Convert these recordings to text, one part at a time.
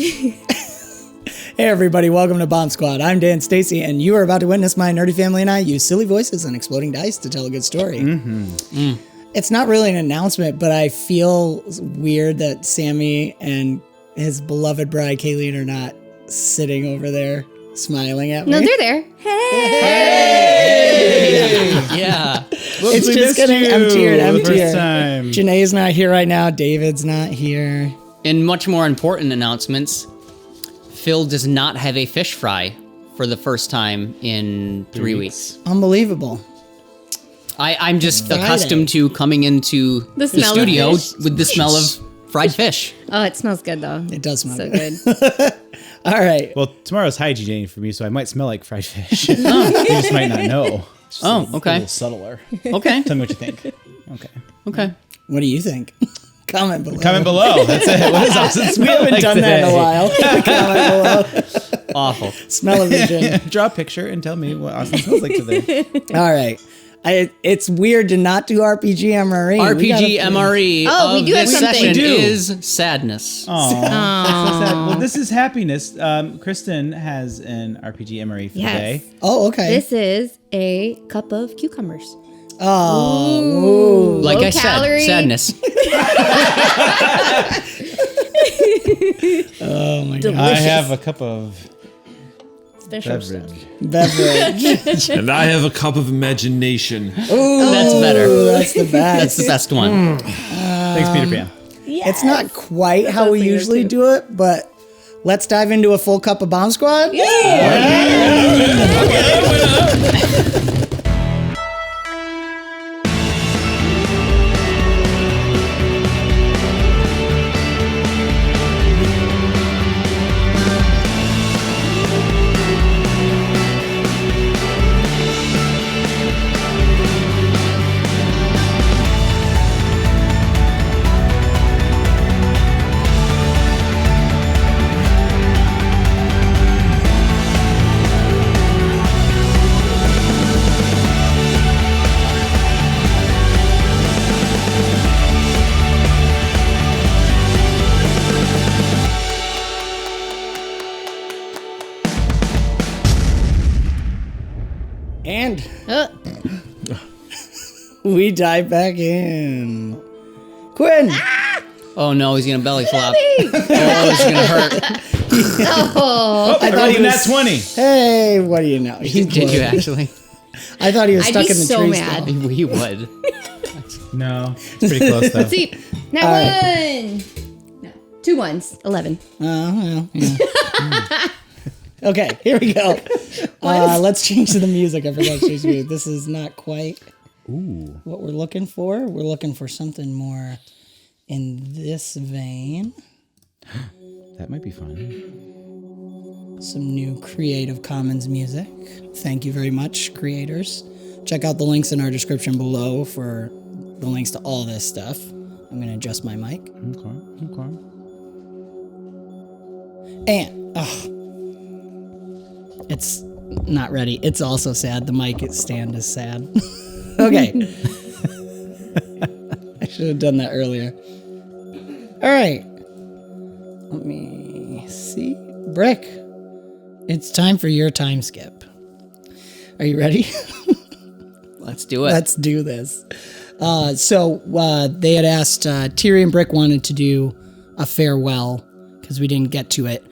Hey everybody, welcome to BombSquad. I'm Dan Stacy, and you are about to witness my nerdy family and I use silly voices and exploding dice to tell a good story. It's not really an announcement, but I feel weird that Sammy and his beloved bride Kayleen are not sitting over there smiling at me. No, they're there. Hey! Yeah. It's just getting emptier and emptier. Janae's not here right now. David's not here. In much more important announcements, Phil does not have a fish fry for the first time in 3 weeks. Unbelievable. I'm just accustomed to coming into the studio with the smell of fried fish. Oh, it smells good though. It does smell so good. All right. Well, tomorrow's hygiene day for me, so I might smell like fried fish. You just might not know. Okay. A little subtler. Okay. Tell me what you think. Okay. What do you think? Comment below. Comment below. That's it. What is Austin's We haven't done that in a while. Comment below. Awful. Smell of vision. Draw a picture and tell me what Austin smells like today. All right. It's weird to not do RPG MRE. RPG MRE we do have this something. session We do. is sadness. Aww. So sad. Well, this is happiness. Kristen has an RPG MRE for today. Oh, okay. This is a cup of cucumbers. Oh, Like low I calorie. said, sadness. Oh my god. Delicious. I have a cup of Beverage. Beverage. And I have a cup of imagination. Ooh, That's better. That's the best. That's the best one. Thanks, Peter Pan. Yes. It's not quite how we usually do it, but let's dive into a full cup of BombSquad. And we dive back in. Quinn! Oh no, he's gonna belly flop. Oh, it's gonna hurt. I thought he was 20. Hey, what do you know? Did you actually? I thought he was I'd stuck be in the so tree mad. still. We would. No, it's pretty close though. Let's see. Now one. No, 2 ones. 11. Well, yeah. Okay, here we go. Let's change to the music. I forgot to change the music. This is not quite what we're looking for. We're looking for something more in this vein. That might be fun. Some new Creative Commons music. Thank you very much, creators. Check out the links in our description below for the links to all this stuff. I'm going to adjust my mic. Okay. And, it's not ready. It's also sad. The mic stand is sad. Okay. I should have done that earlier. All right. Let me see. Brick, it's time for your time skip. Are you ready? Let's do it. Let's do this. So they had asked, Terry and Brick wanted to do a farewell because we didn't get to it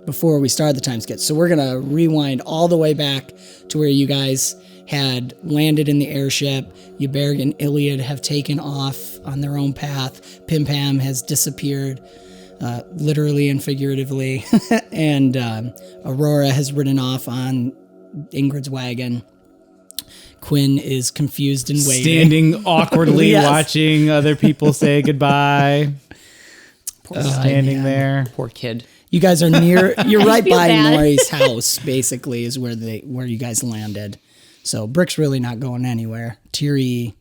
before we started the time skip. So we're going to rewind all the way back to where you guys had landed in the airship. 𝒂𝒅𝒔 and Iliad have taken off on their own path. Pim Pam has disappeared, literally and figuratively. And Aurora has ridden off on Ingrid's wagon. Quinn is confused and waiting. Standing awkwardly Yes. watching other people say goodbye. Standing there. Poor kid. You guys are near. You're right feel by bad. Norey's house. Basically, is where you guys landed. So Brick's really not going anywhere. Tiri,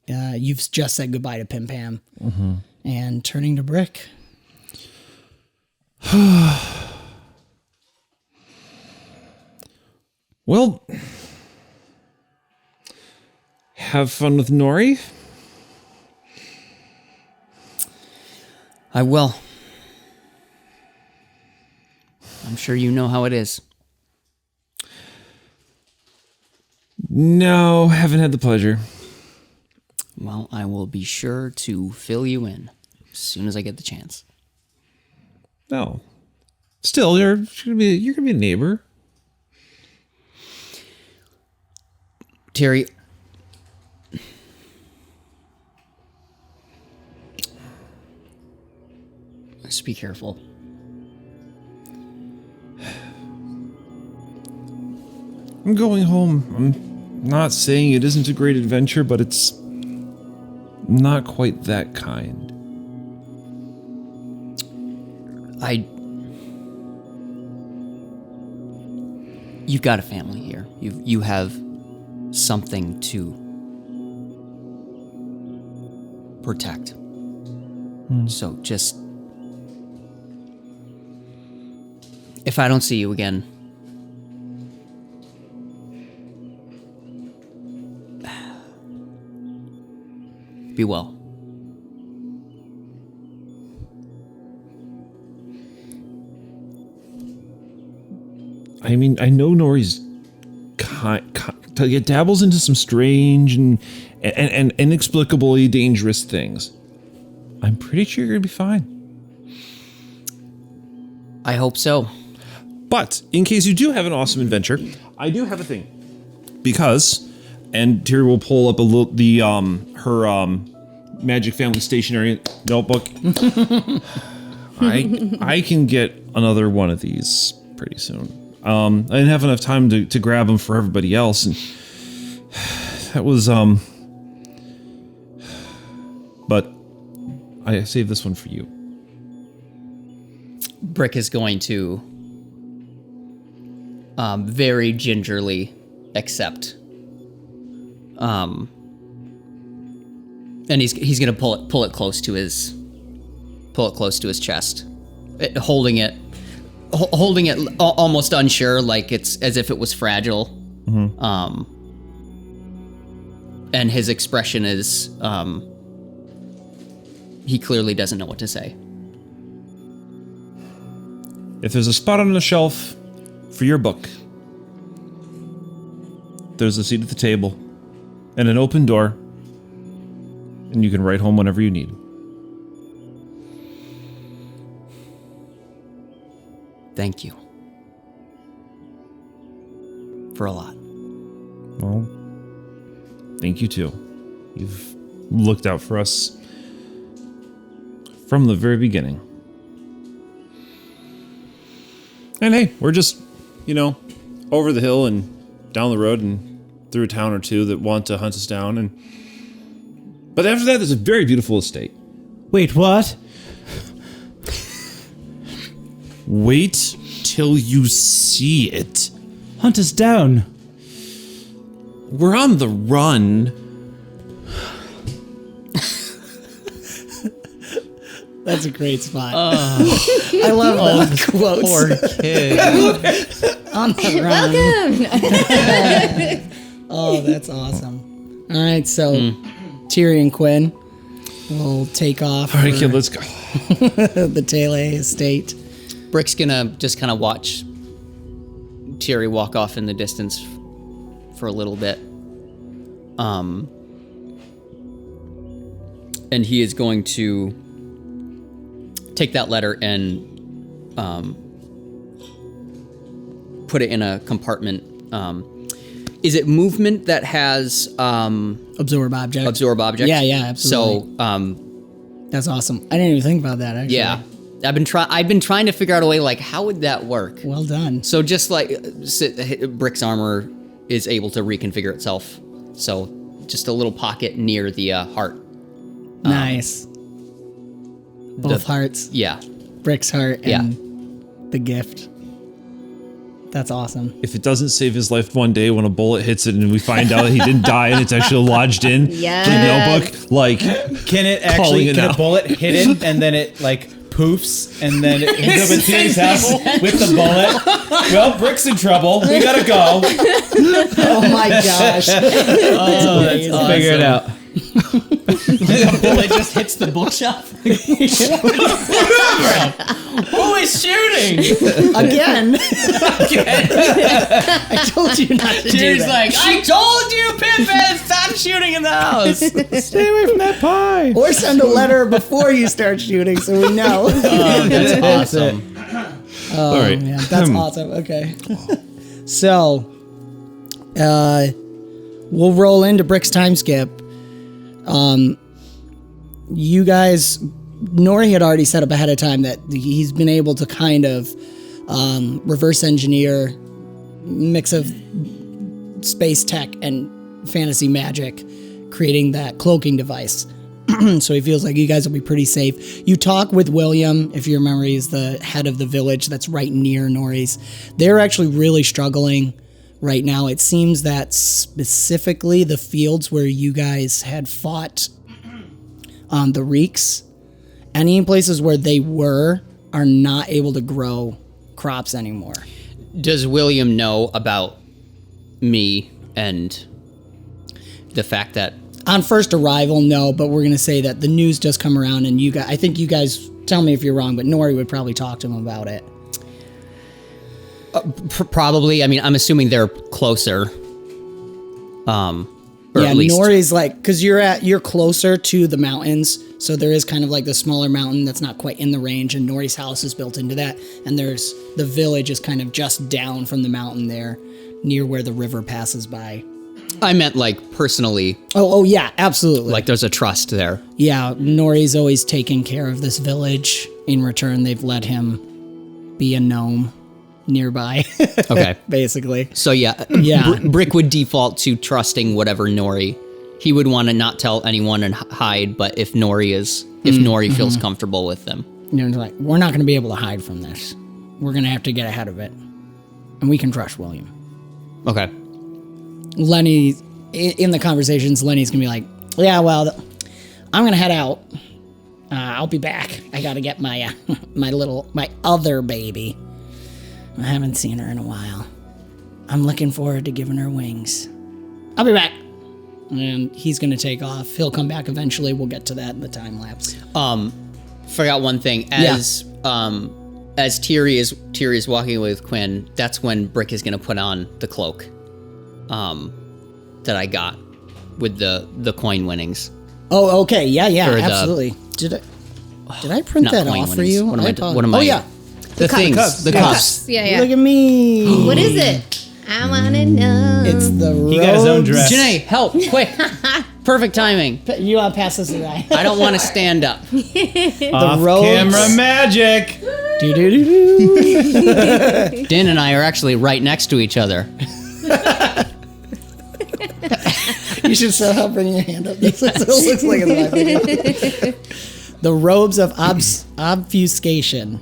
you've just said goodbye to Pim Pam, and turning to Brick. Well, have fun with Norey. I will. I'm sure you know how it is. No, haven't had the pleasure. Well, I will be sure to fill you in as soon as I get the chance. No. Still, you're gonna be a neighbor. Terry, just be careful. I'm going home. I'm not saying it isn't a great adventure, but it's not quite that kind. You've got a family here. You have something to protect. So just, if I don't see you again, be well. I mean, I know Norey's dabbles into some strange and inexplicably dangerous things. I'm pretty sure you're gonna be fine. I hope so. But in case you do have an awesome adventure, I do have a thing. Because, and Terry will pull up her Magic Family stationery notebook. I can get another one of these pretty soon. I didn't have enough time to grab them for everybody else, and that was but I saved this one for you. Brick is going to very gingerly accept. And he's gonna pull it close to his chest, holding it almost unsure, like it's as if it was fragile. Mm-hmm. And his expression is he clearly doesn't know what to say. If there's a spot on the shelf for your book, there's a seat at the table and an open door, and you can write home whenever you need. Thank you for a lot. Well, thank you too. You've looked out for us from the very beginning. And hey, we're just, over the hill and down the road and through a town or two that want to hunt us down. But after that, there's a very beautiful estate. Wait, what? Wait till you see it. Hunt us down. We're on the run. That's a great spot. I love those quotes. Poor kid. On the run. Welcome. Oh, that's awesome. All right, so Tyrion and Quinn will take off. All right, kid, let's go. The Taylor estate. Brick's gonna just kind of watch Terry walk off in the distance for a little bit. And he is going to take that letter and put it in a compartment. Is it movement that has Absorb object. absorb object? Yeah, absolutely. So That's awesome. I didn't even think about that, actually. yeah, I've been trying to figure out a way, like, how would that work? Well done. So just like Brick's armor is able to reconfigure itself. So just a little pocket near the heart. Nice. Both hearts. Yeah. Brick's heart Yeah. and the gift. That's awesome. If it doesn't save his life one day when a bullet hits it and we find out he didn't die and it's actually lodged in Yes. the notebook, like, Can a out. bullet hit him and then it poofs and then it ends up at Tina's house with the bullet? Well, Brick's in trouble. We gotta go. Oh my gosh. Oh, that's awesome. Figure it out. The bullet just hits the bookshelf. Who is shooting? shooting. Again. I told you not to do Tyrion's that. like, I told you, Pippin, stop shooting in the house. Stay away from that pie. Or send a letter before you start shooting so we know. That's awesome. All right. Yeah, that's awesome. Okay. So, we'll roll into Brick's time skip. You guys, Norey had already set up ahead of time that he's been able to kind of reverse engineer mix of space tech and fantasy magic, creating that cloaking device. So he feels like you guys will be pretty safe. You talk with William, if you remember, he's the head of the village that's right near Norey's. They're actually really struggling right now. It seems that specifically the fields where you guys had fought the reeks, any places where they are not able to grow crops anymore. Does William know about me and the fact that On first arrival, no, but we're going to say that the news does come around, and I think you guys, tell me if you're wrong, but Norey would probably talk to him about it. probably, I mean, I'm assuming they're closer. Or Yeah, at least. Norey's like, because you're closer to the mountains, so there is kind of like the smaller mountain that's not quite in the range, and Norey's house is built into that, and there's the village is kind of just down from the mountain there, near where the river passes by. I meant like personally, Oh yeah, absolutely. like there's a trust there. Yeah, Norey's always taken care of this village. In return, they've let him be a gnome nearby. Okay. Basically. So yeah, Yeah. Brick would default to trusting whatever Norey. He would want to not tell anyone and hide, but if Norey feels comfortable with them. You know, like, we're not going to be able to hide from this. We're going to have to get ahead of it. And we can trust William. Okay. Lenny, in the conversations, Lenny's going to be like, yeah, well, I'm going to head out. I'll be back. I got to get my my other baby. I haven't seen her in a while. I'm looking forward to giving her wings. I'll be back. And he's going to take off. He'll come back eventually. We'll get to that in the time lapse. Forgot one thing. As Tyri is walking away with Quinn, that's when Brick is gonna put on the cloak that I got with the coin winnings. Oh, okay. Yeah, Or the- absolutely. Did I print Not that coin off for winnings. you? What am I? apologize. What am I? Oh, yeah. The things. cups. The Yeah. cups. Yeah. Look at me. What is it? I wanna know. It's the He got his own robes. dress. Janae, help! Quick! Perfect timing. You want to pass this around? I don't want to stand up. Off robes. camera magic. Do-do-do-do. Dan and I are actually right next to each other. You should somehow bring your hand up. This is what it looks like in the video. The robes of obfuscation.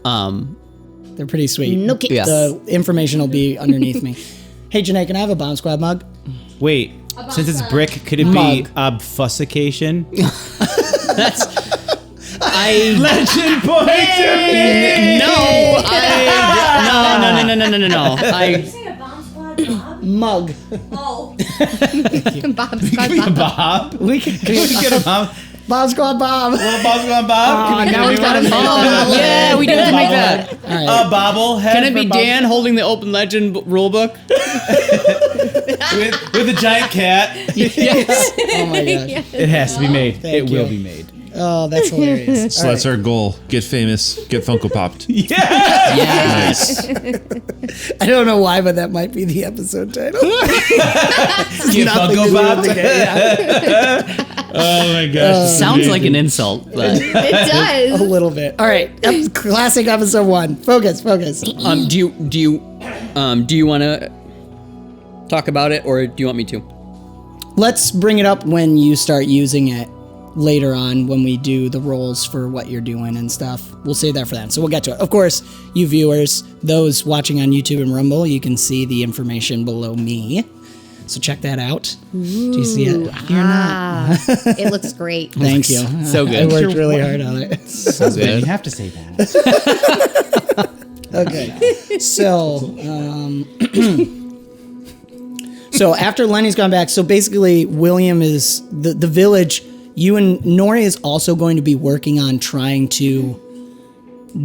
They're pretty sweet. No kicks. Yeah. The information will be underneath me. Hey, Janae, can I have a Bomb Squad mug? Wait, since it's brick, could it Mug. be obfuscation? That's. I Legend point to me. no. No. I Say a bomb squad, Bob? Mug. Oh. Bob's got Give me a Bob. Bob. We can Can we get a Bob? Bomb Squad Bob. Little Bob's going Bob. now we've got a Oh, yeah, we do have to make that. All right. A bobblehead. Can it be for Bob- Dan holding the open legend rulebook? with a giant cat? Yes. Oh my god. It has to be made. Thank It will you. be made. Oh, that's hilarious. So that's our goal. Get famous. Get Funko Popped. Yes. I don't know why, but that might be the episode title. Get Nothing Funko to do with Popped. the game. Yeah, Oh my gosh. Sounds like an insult, but It a does. little bit. All right, classic episode 1. Focus. do you want to talk about it, or do you want me to? Let's bring it up when you start using it later on when we do the rolls for what you're doing and stuff. We'll save that for then. So we'll get to it. Of course, you viewers, those watching on YouTube and Rumble, you can see the information below me. So check that out. Do you see it? You're not. It looks great. Thank you. so good. I worked really hard on it. Husband, you have to say that. Okay. So, so after Lenny's gone back, so basically William is the village. You and Norey is also going to be working on trying to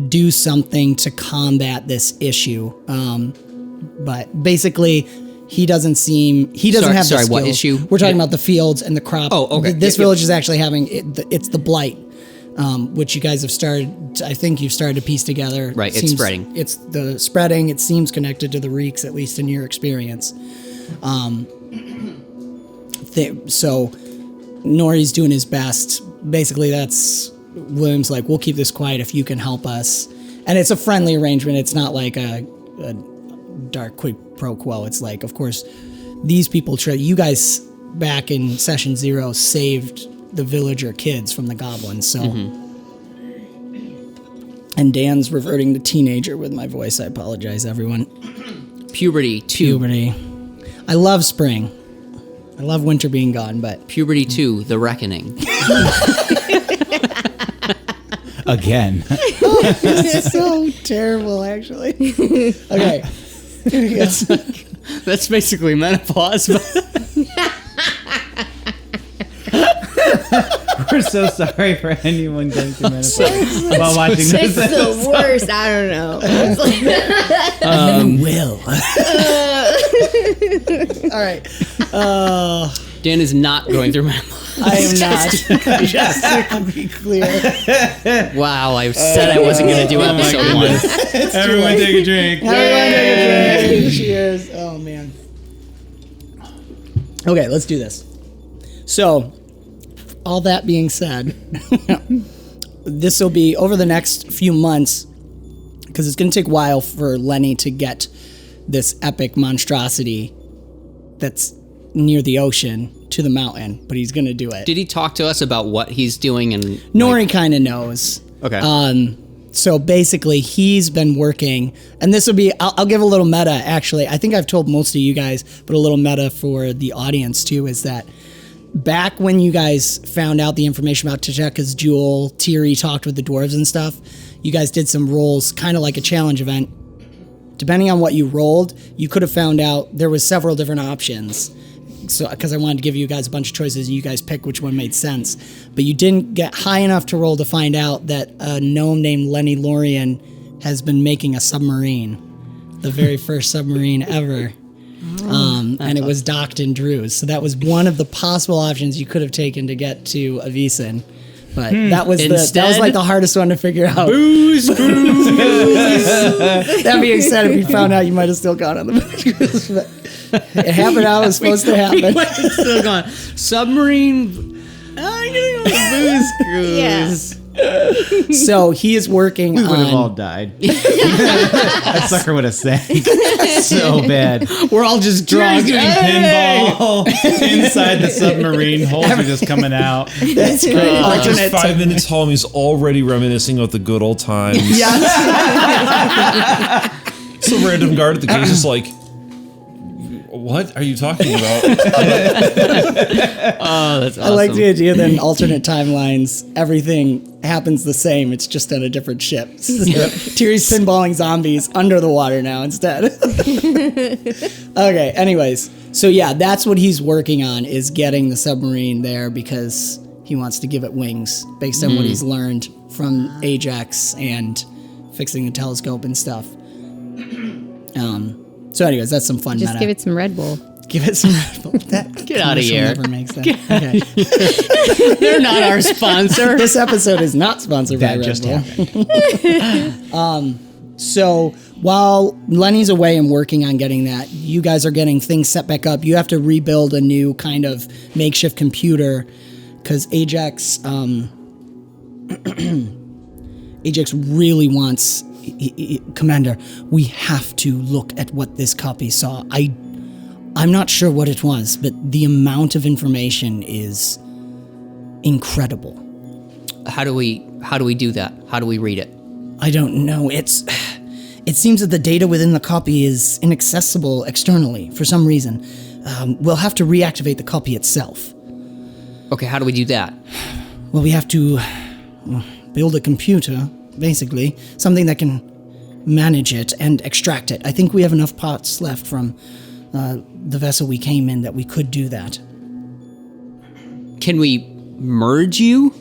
do something to combat this issue. But basically, he doesn't have the Sorry, what skills. issue? We're talking about the fields and the crop. Oh, okay. This Yep, village is actually having it's the blight, which you guys have started. I think you've started to piece together. Right, it's spreading. It's the spreading. It seems connected to the reeks, at least in your experience. So Norey's doing his best. Basically, that's William's like, we'll keep this quiet if you can help us. And it's a friendly arrangement. It's not like a dark quid pro quo. It's like, of course, these people you guys back in session 0 saved the villager kids from the goblins. So, and Dan's reverting to teenager with my voice. I apologize, everyone. Puberty 2. Puberty. I love spring. I love winter being gone, but Puberty 2, The Reckoning. Again. it's so terrible, actually. Okay. That's basically menopause. We're so sorry for anyone going through menopause while watching It's this. the worst. I don't know. It's like, Will. All right. Dan is not going through menopause. I am not. Just to be clear. Wow, I said I wasn't going to do episode 1. Everyone take a drink. Everyone take a drink. Cheers. Oh, man. Okay, let's do this. So, all that being said, this will be over the next few months, because it's going to take a while for Lenny to get this epic monstrosity that's near the ocean to the mountain, but he's going to do it. Did he talk to us about what he's doing? And Norey kind of knows. Okay. So basically, he's been working, and this will be, I'll give a little meta, actually. I think I've told most of you guys, but a little meta for the audience, too, is that back when you guys found out the information about 𝒂𝒏𝒄𝒂 𝑗ewel, Thierry talked with the dwarves and stuff, you guys did some rolls, kind of like a challenge event. Depending on what you rolled, you could have found out there was several different options. So, because I wanted to give you guys a bunch of choices and you guys pick which one made sense. But you didn't get high enough to roll to find out that a gnome named Lenny Lorien has been making a submarine. The very first submarine ever. And it was docked in Druze. So that was one of the possible options you could have taken to get to Avicen. But that was like the hardest one to figure out. Booze. That being said, if you found out, you might have still gone on the cruise. But it happened how it was supposed to happen. It's still going. Submarine. I'm gonna go on the booze cruise. So he is working We would have all on. died. That sucker would have sank so bad. We're all just drunk. Doing pinball inside the submarine. Holes are just coming out. That's great. Just Alternate 5 minutes home, he's already reminiscing about the good old times. Yes. Some random guard at the case is like, what are you talking about? Oh, that's awesome. I like the idea that in alternate timelines, everything happens the same. It's just on a different ship. Thierry's pinballing zombies under the water now instead. Okay, anyways. So yeah, that's what he's working on, is getting the submarine there because he wants to give it wings based on what he's learned from AJE-X and fixing the telescope and stuff. So anyways, that's some fun just meta. give it some Red Bull. Give it some Red Bull. That Get outta commercial here. Never makes sense. Okay. They're not our sponsor. This episode is not sponsored by That Red just Bull. happened. So while Lenny's away and working on getting that, you guys are getting things set back up. You have to rebuild a new kind of makeshift computer because AJE-X AJE-X really wants. Commander, we have to look at what this copy saw. I'm not sure what it was, but the amount of information is incredible. How do we do that? How do we read it? I don't know. It seems that the data within the copy is inaccessible externally for some reason. We'll have to reactivate the copy itself. Okay, how do we do that? Well, we have to build a computer, basically, something that can manage it and extract it. I think we have enough parts left from the vessel we came in that we could do that. Can we merge you?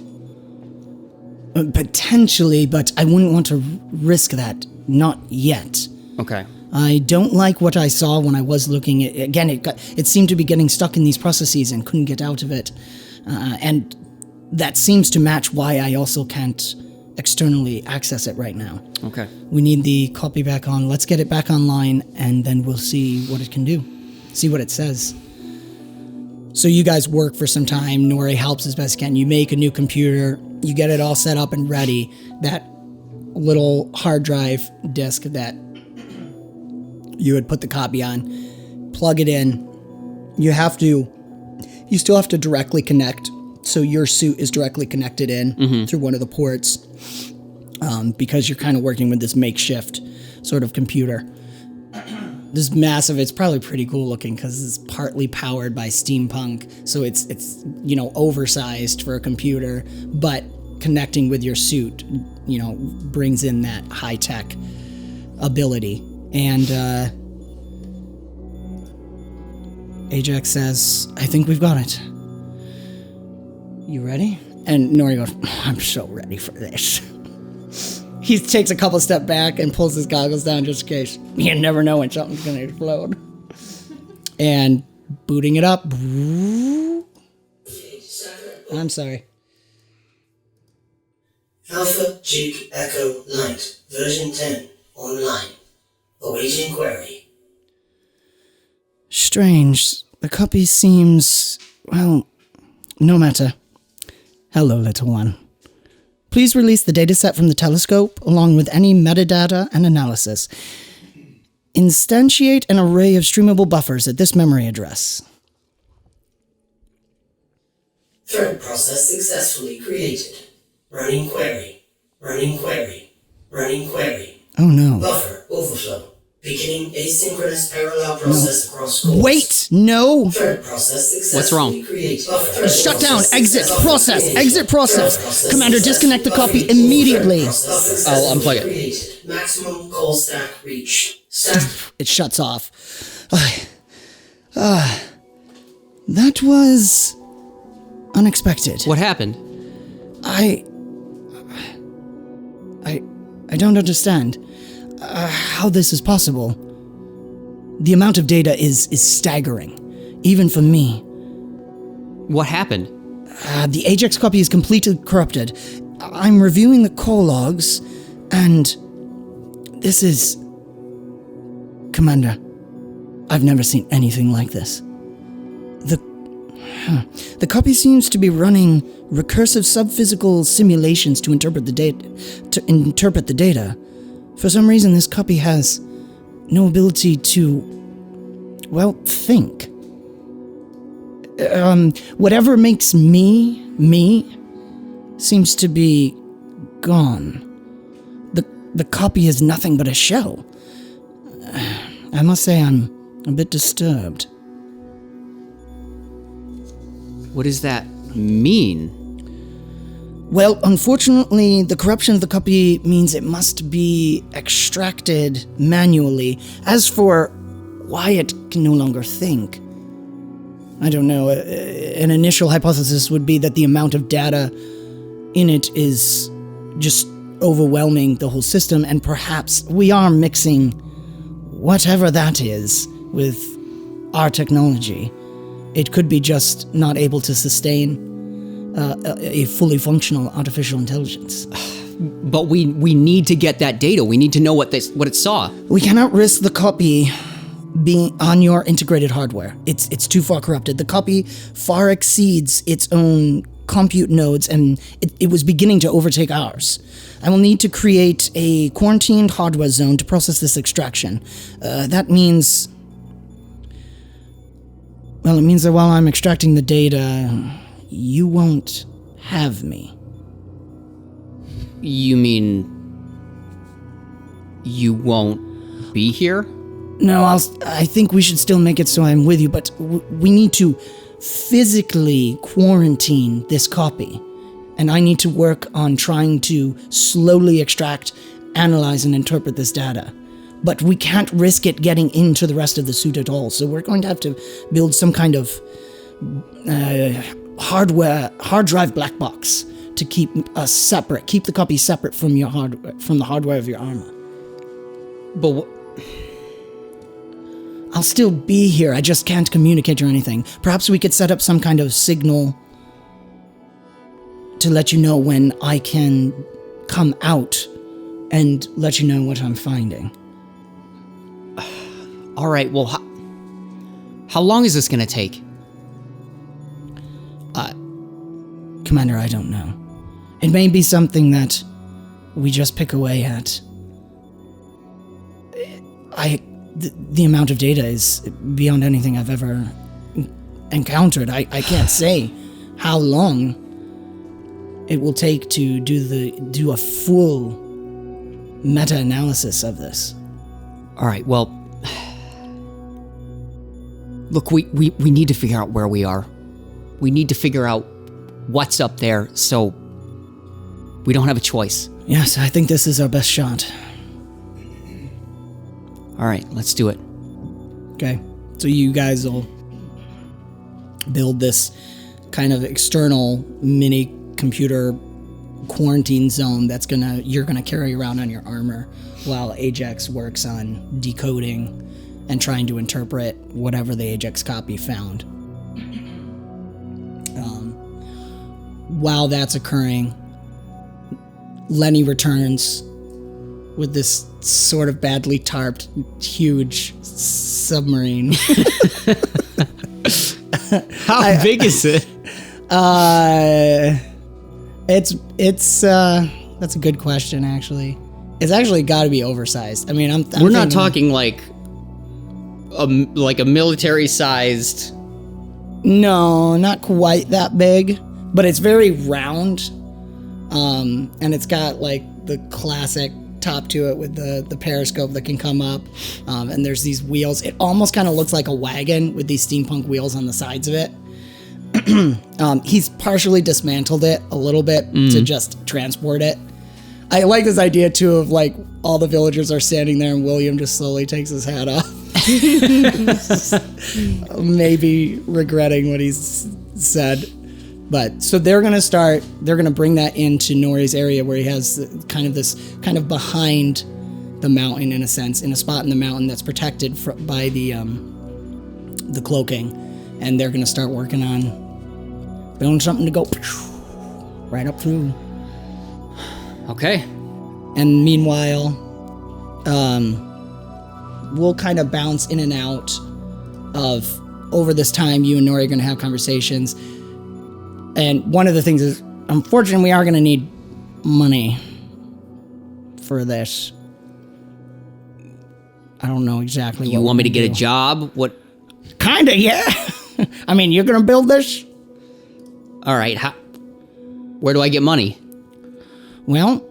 Potentially, but I wouldn't want to risk that. Not yet. Okay. I don't like what I saw when I was looking at again. It seemed to be getting stuck in these processes and couldn't get out of it, and that seems to match why I also can't externally access it right now. Okay. We need the copy back on. Let's get it back online, and then we'll see what it can do. See what it says. So you guys work for some time. Norey helps as best he can. You make a new computer. You get it all set up and ready. That little hard drive disk that you would put the copy on, plug it in. You still have to directly connect. So your suit is directly connected in through one of the ports, because you're kind of working with this makeshift sort of computer. This massive, it's probably pretty cool looking because it's partly powered by steampunk. So it's oversized for a computer, but connecting with your suit, brings in that high tech ability. And Ajax says, I think we've got it. You ready? And Norey goes, I'm so ready for this. He takes a couple step back and pulls his goggles down just in case. You never know when something's going to explode. And booting it up. I'm sorry. Alpha Duke Echo Light, version 10, online. Awaiting query. Strange. The copy seems, well, no matter. Hello, little one. Please release the dataset from the telescope, along with any metadata and analysis. Instantiate an array of streamable buffers at this memory address. Thread process successfully created. Running query. Running query. Running query. Oh no. Buffer overflow. Beginning asynchronous parallel process across cores. Wait! No! Thread process successfully What's wrong? created. Shut down! Exit! Process! Exit process! Commander, disconnect the copy immediately! I'll unplug it. Created. Maximum call stack reach. Stack. It shuts off. That was unexpected. What happened? I don't understand how this is possible. The amount of data is staggering, even for me. What happened? The Ajax copy is completely corrupted. I'm reviewing the call logs, and this is... Commander, I've never seen anything like this. The copy seems to be running recursive subphysical simulations to interpret the data. For some reason, this copy has no ability to, well, think. Whatever makes me seems to be gone. The copy is nothing but a shell. I must say I'm a bit disturbed. What does that mean? Well, unfortunately, the corruption of the copy means it must be extracted manually. As for why it can no longer think, I don't know. An initial hypothesis would be that the amount of data in it is just overwhelming the whole system, and perhaps we are mixing whatever that is with our technology. It could be just not able to sustain a fully functional artificial intelligence. But we need to get that data. We need to know what it saw. We cannot risk the copy being on your integrated hardware. It's too far corrupted. The copy far exceeds its own compute nodes, and it was beginning to overtake ours. I will need to create a quarantined hardware zone to process this extraction. That means... Well, it means that while I'm extracting the data, you won't have me. You mean you won't be here? No, I think we should still make it so I'm with you, but we need to physically quarantine this copy. And I need to work on trying to slowly extract, analyze, and interpret this data. But we can't risk it getting into the rest of the suit at all, so we're going to have to build some kind of hard drive black box to keep us separate. Keep the copy separate from from the hardware of your armor. But I'll still be here. I just can't communicate or anything. Perhaps we could set up some kind of signal to let you know when I can come out and let you know what I'm finding. all right, well, how long is this going to take? Commander, I don't know. It may be something that we just pick away at. The amount of data is beyond anything I've ever encountered. I can't say how long it will take to do a full meta-analysis of this. All right, well, look, we need to figure out where we are. We need to figure out what's up there, so we don't have a choice. Yes, I think this is our best shot. All right, let's do it. Okay, so you guys will build this kind of external mini computer quarantine zone that's you're gonna carry around on your armor while AJE-X works on decoding and trying to interpret whatever the AJE-X copy found. While that's occurring, Lenny returns with this sort of badly tarped, huge submarine. How big is it? It's that's a good question, actually. It's actually got to be oversized. I mean, I'm We're not thinking- talking like a military-sized. No, not quite that big, but it's very round, and it's got like the classic top to it with the periscope that can come up, and there's these wheels. It almost kind of looks like a wagon with these steampunk wheels on the sides of it. He's partially dismantled it a little bit to just transport it. I like this idea too of like all the villagers are standing there and William just slowly takes his hat off. Maybe regretting what he's said. But so they're going to bring that into Norey's area where he has this kind of behind the mountain in a sense, in a spot in the mountain that's protected by the cloaking. And they're going to start working on building something to go right up through. Okay. And meanwhile, we'll kind of bounce in and out of, over this time, you and Norey are going to have conversations. And one of the things is, unfortunately, we are going to need money for this. I don't know exactly what You want me to we'll get a do. job? What? Kinda, yeah. I mean, you're going to build this? All right. Where do I get money? Well,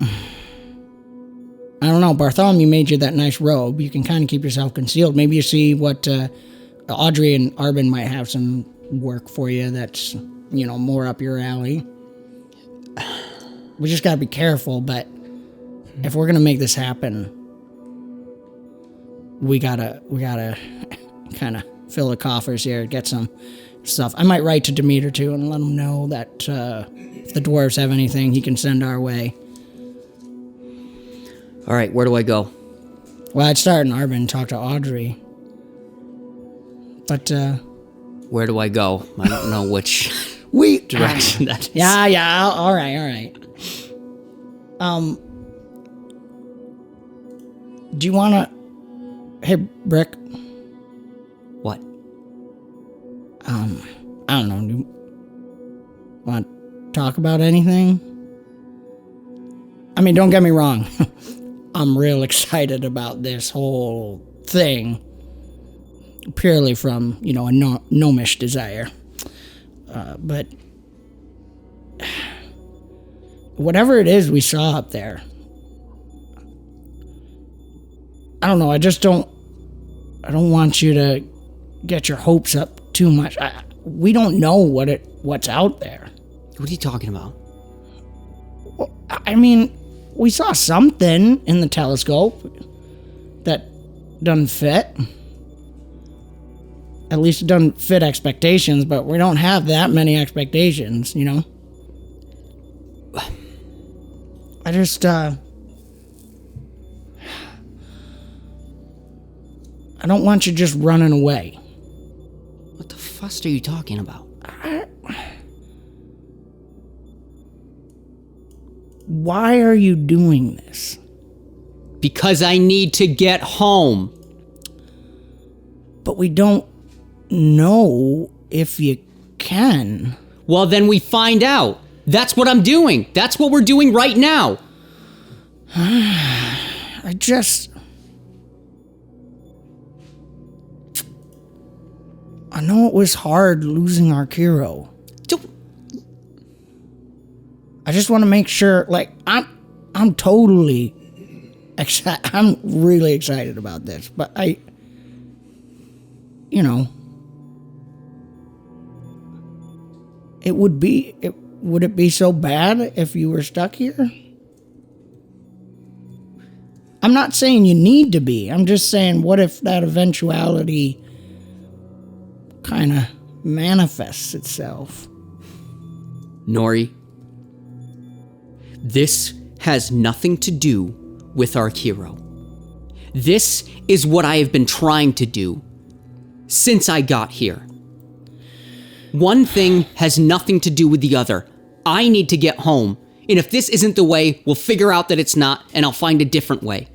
I don't know. Bartholomew made you that nice robe. You can kind of keep yourself concealed. Maybe you see what Audrey and Arbin might have some work for you that's, more up your alley. We just got to be careful, but if we're going to make this happen, we gotta kind of fill the coffers here, get some stuff. I might write to Demeter too and let him know that if the dwarves have anything, he can send our way. All right. Where do I go? Well, I'd start in Arbin and talk to Audrey. But, Where do I go? I don't know which direction that is. Yeah, all right. Do you wanna... Hey, Brick. What? I don't know, do you want to talk about anything? I mean, don't get me wrong. I'm real excited about this whole thing. Purely from, a gnomish desire. But whatever it is we saw up there, I don't know, I don't want you to get your hopes up too much. We don't know what's out there. What are you talking about? Well, I mean, we saw something in the telescope that doesn't fit. At least it doesn't fit expectations, but we don't have that many expectations, I just, I don't want you just running away. What the fuss are you talking about? Why are you doing this? Because I need to get home. But we don't know if you can. Well, then we find out. That's what I'm doing. That's what we're doing right now. I know it was hard losing our hero. I just want to make sure, like, I'm totally excited. I'm really excited about this, but would it be so bad if you were stuck here? I'm not saying you need to be. I'm just saying, what if that eventuality kind of manifests itself? Norey, this has nothing to do with our hero. This is what I have been trying to do since I got here. One thing has nothing to do with the other. I need to get home, and if this isn't the way, we'll figure out that it's not, and I'll find a different way.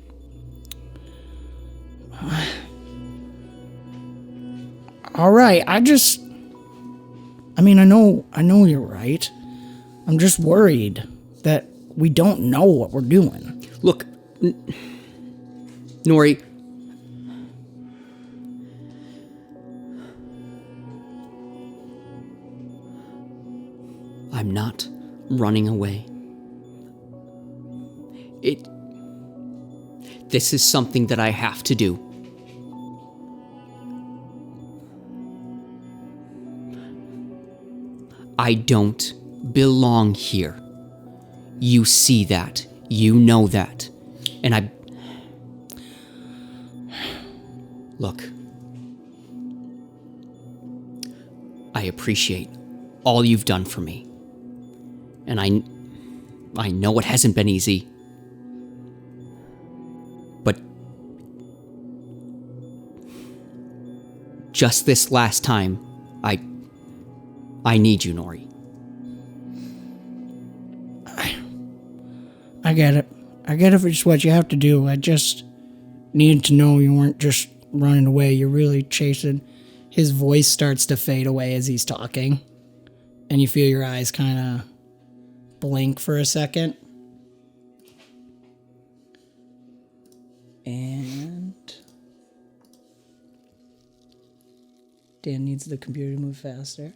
All right, I know you're right. I'm just worried that we don't know what we're doing. Look, Norey, I'm not running away. This is something that I have to do. I don't belong here. You see that. You know that. And Look. I appreciate all you've done for me. And I know it hasn't been easy. But just this last time, I need you, Norey. I get it. I get if it's what you have to do. I just needed to know you weren't just running away. You're really chasing. His voice starts to fade away as he's talking. And you feel your eyes kind of blink for a second. And Dan needs the computer to move faster.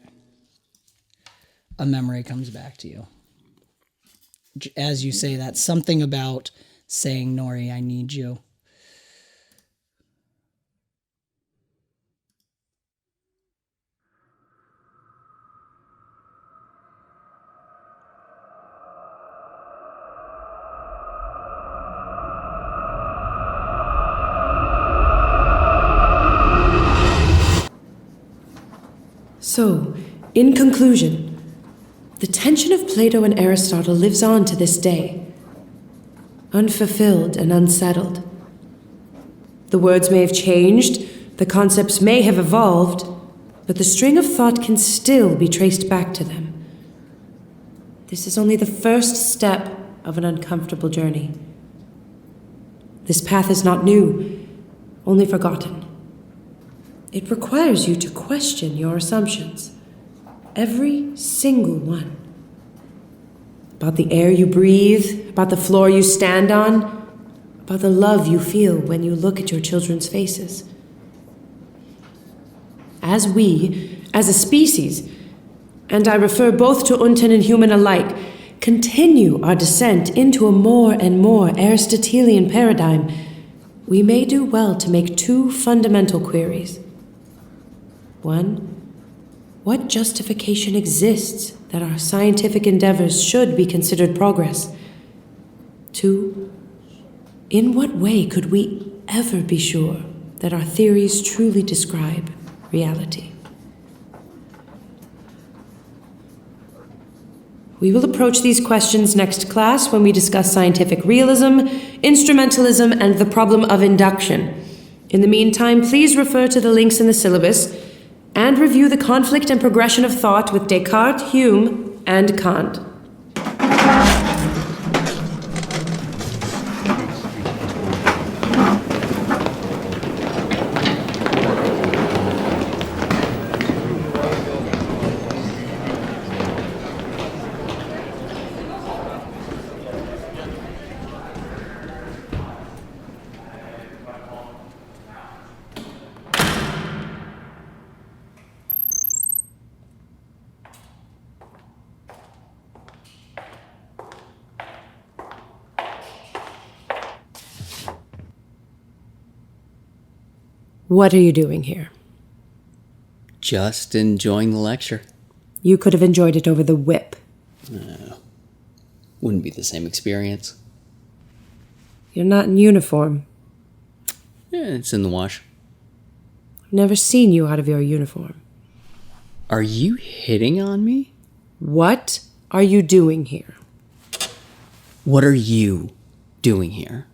A memory comes back to you. As you say that, something about saying, Norey, I need you. So, in conclusion, the tension of Plato and Aristotle lives on to this day, unfulfilled and unsettled. The words may have changed, the concepts may have evolved, but the string of thought can still be traced back to them. This is only the first step of an uncomfortable journey. This path is not new, only forgotten. It requires you to question your assumptions. Every single one. About the air you breathe, about the floor you stand on, about the love you feel when you look at your children's faces. As we, as a species, and I refer both to Unten and human alike, continue our descent into a more and more Aristotelian paradigm, we may do well to make two fundamental queries. One, what justification exists that our scientific endeavors should be considered progress? Two, in what way could we ever be sure that our theories truly describe reality? We will approach these questions next class when we discuss scientific realism, instrumentalism, and the problem of induction. In the meantime, please refer to the links in the syllabus and review the conflict and progression of thought with Descartes, Hume, and Kant. What are you doing here? Just enjoying the lecture. You could have enjoyed it over the whip. Wouldn't be the same experience. You're not in uniform. It's in the wash. I've never seen you out of your uniform. Are you hitting on me? What are you doing here? What are you doing here?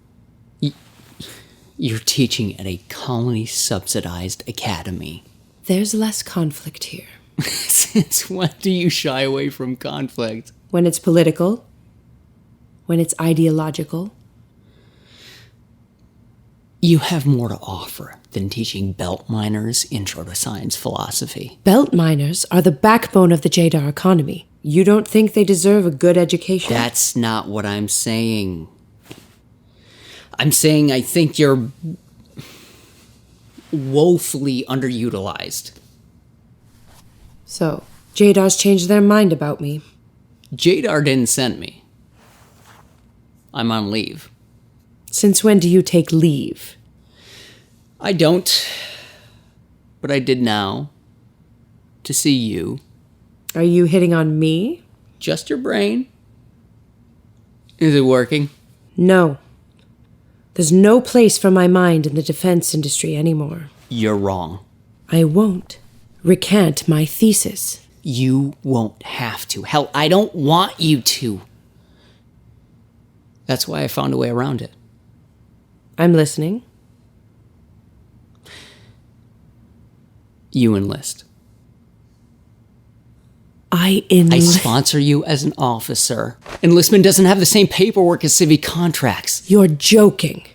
You're teaching at a colony-subsidized academy. There's less conflict here. Since when do you shy away from conflict? When it's political, when it's ideological. You have more to offer than teaching belt miners intro to science philosophy. Belt miners are the backbone of the 𝒌𝒑𝒄𝒂 economy. You don't think they deserve a good education? That's not what I'm saying. I'm saying I think you're woefully underutilized. So, 𝒌𝒑𝒄𝒂's changed their mind about me. 𝒌𝒑𝒄𝒂 didn't send me. I'm on leave. Since when do you take leave? I don't, but I did now. To see you. Are you hitting on me? Just your brain. Is it working? No. There's no place for my mind in the defense industry anymore. You're wrong. I won't recant my thesis. You won't have to. Hell, I don't want you to. That's why I found a way around it. I'm listening. You enlist. I sponsor you as an officer. Enlistment doesn't have the same paperwork as civic contracts. You're joking.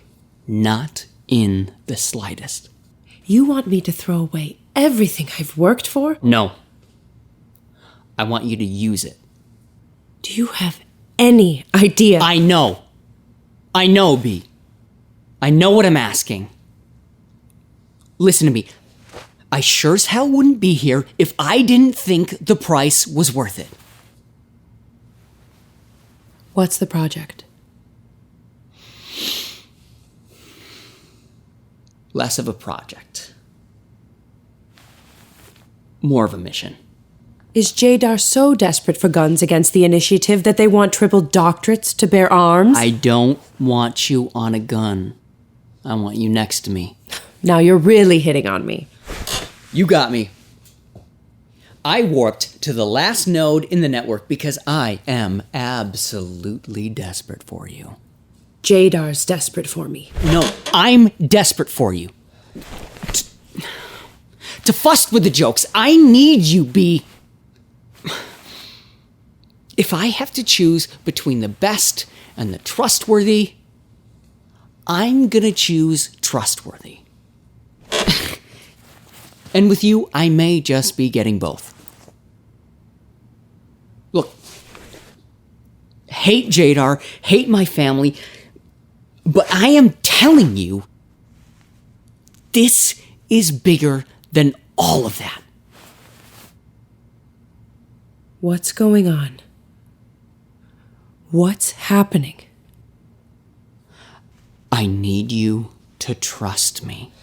Not in the slightest. You want me to throw away everything I've worked for? No. I want you to use it. Do you have any idea? I know. I know, B. I know what I'm asking. Listen to me. I sure as hell wouldn't be here if I didn't think the price was worth it. What's the project? Less of a project. More of a mission. Is 𝒌𝒑𝒄𝒂 so desperate for guns against the initiative that they want triple doctorates to bear arms? I don't want you on a gun. I want you next to me. Now you're really hitting on me. You got me. I warped to the last node in the network because I am absolutely desperate for you. 𝒌𝒑𝒄𝒂's desperate for me. No, I'm desperate for you. To fuss with the jokes, I need you, B. If I have to choose between the best and the trustworthy, I'm gonna choose trustworthy. And with you, I may just be getting both. Look, hate 𝒌𝒑𝒄𝒂, hate my family, but I am telling you, this is bigger than all of that. What's going on? What's happening? I need you to trust me.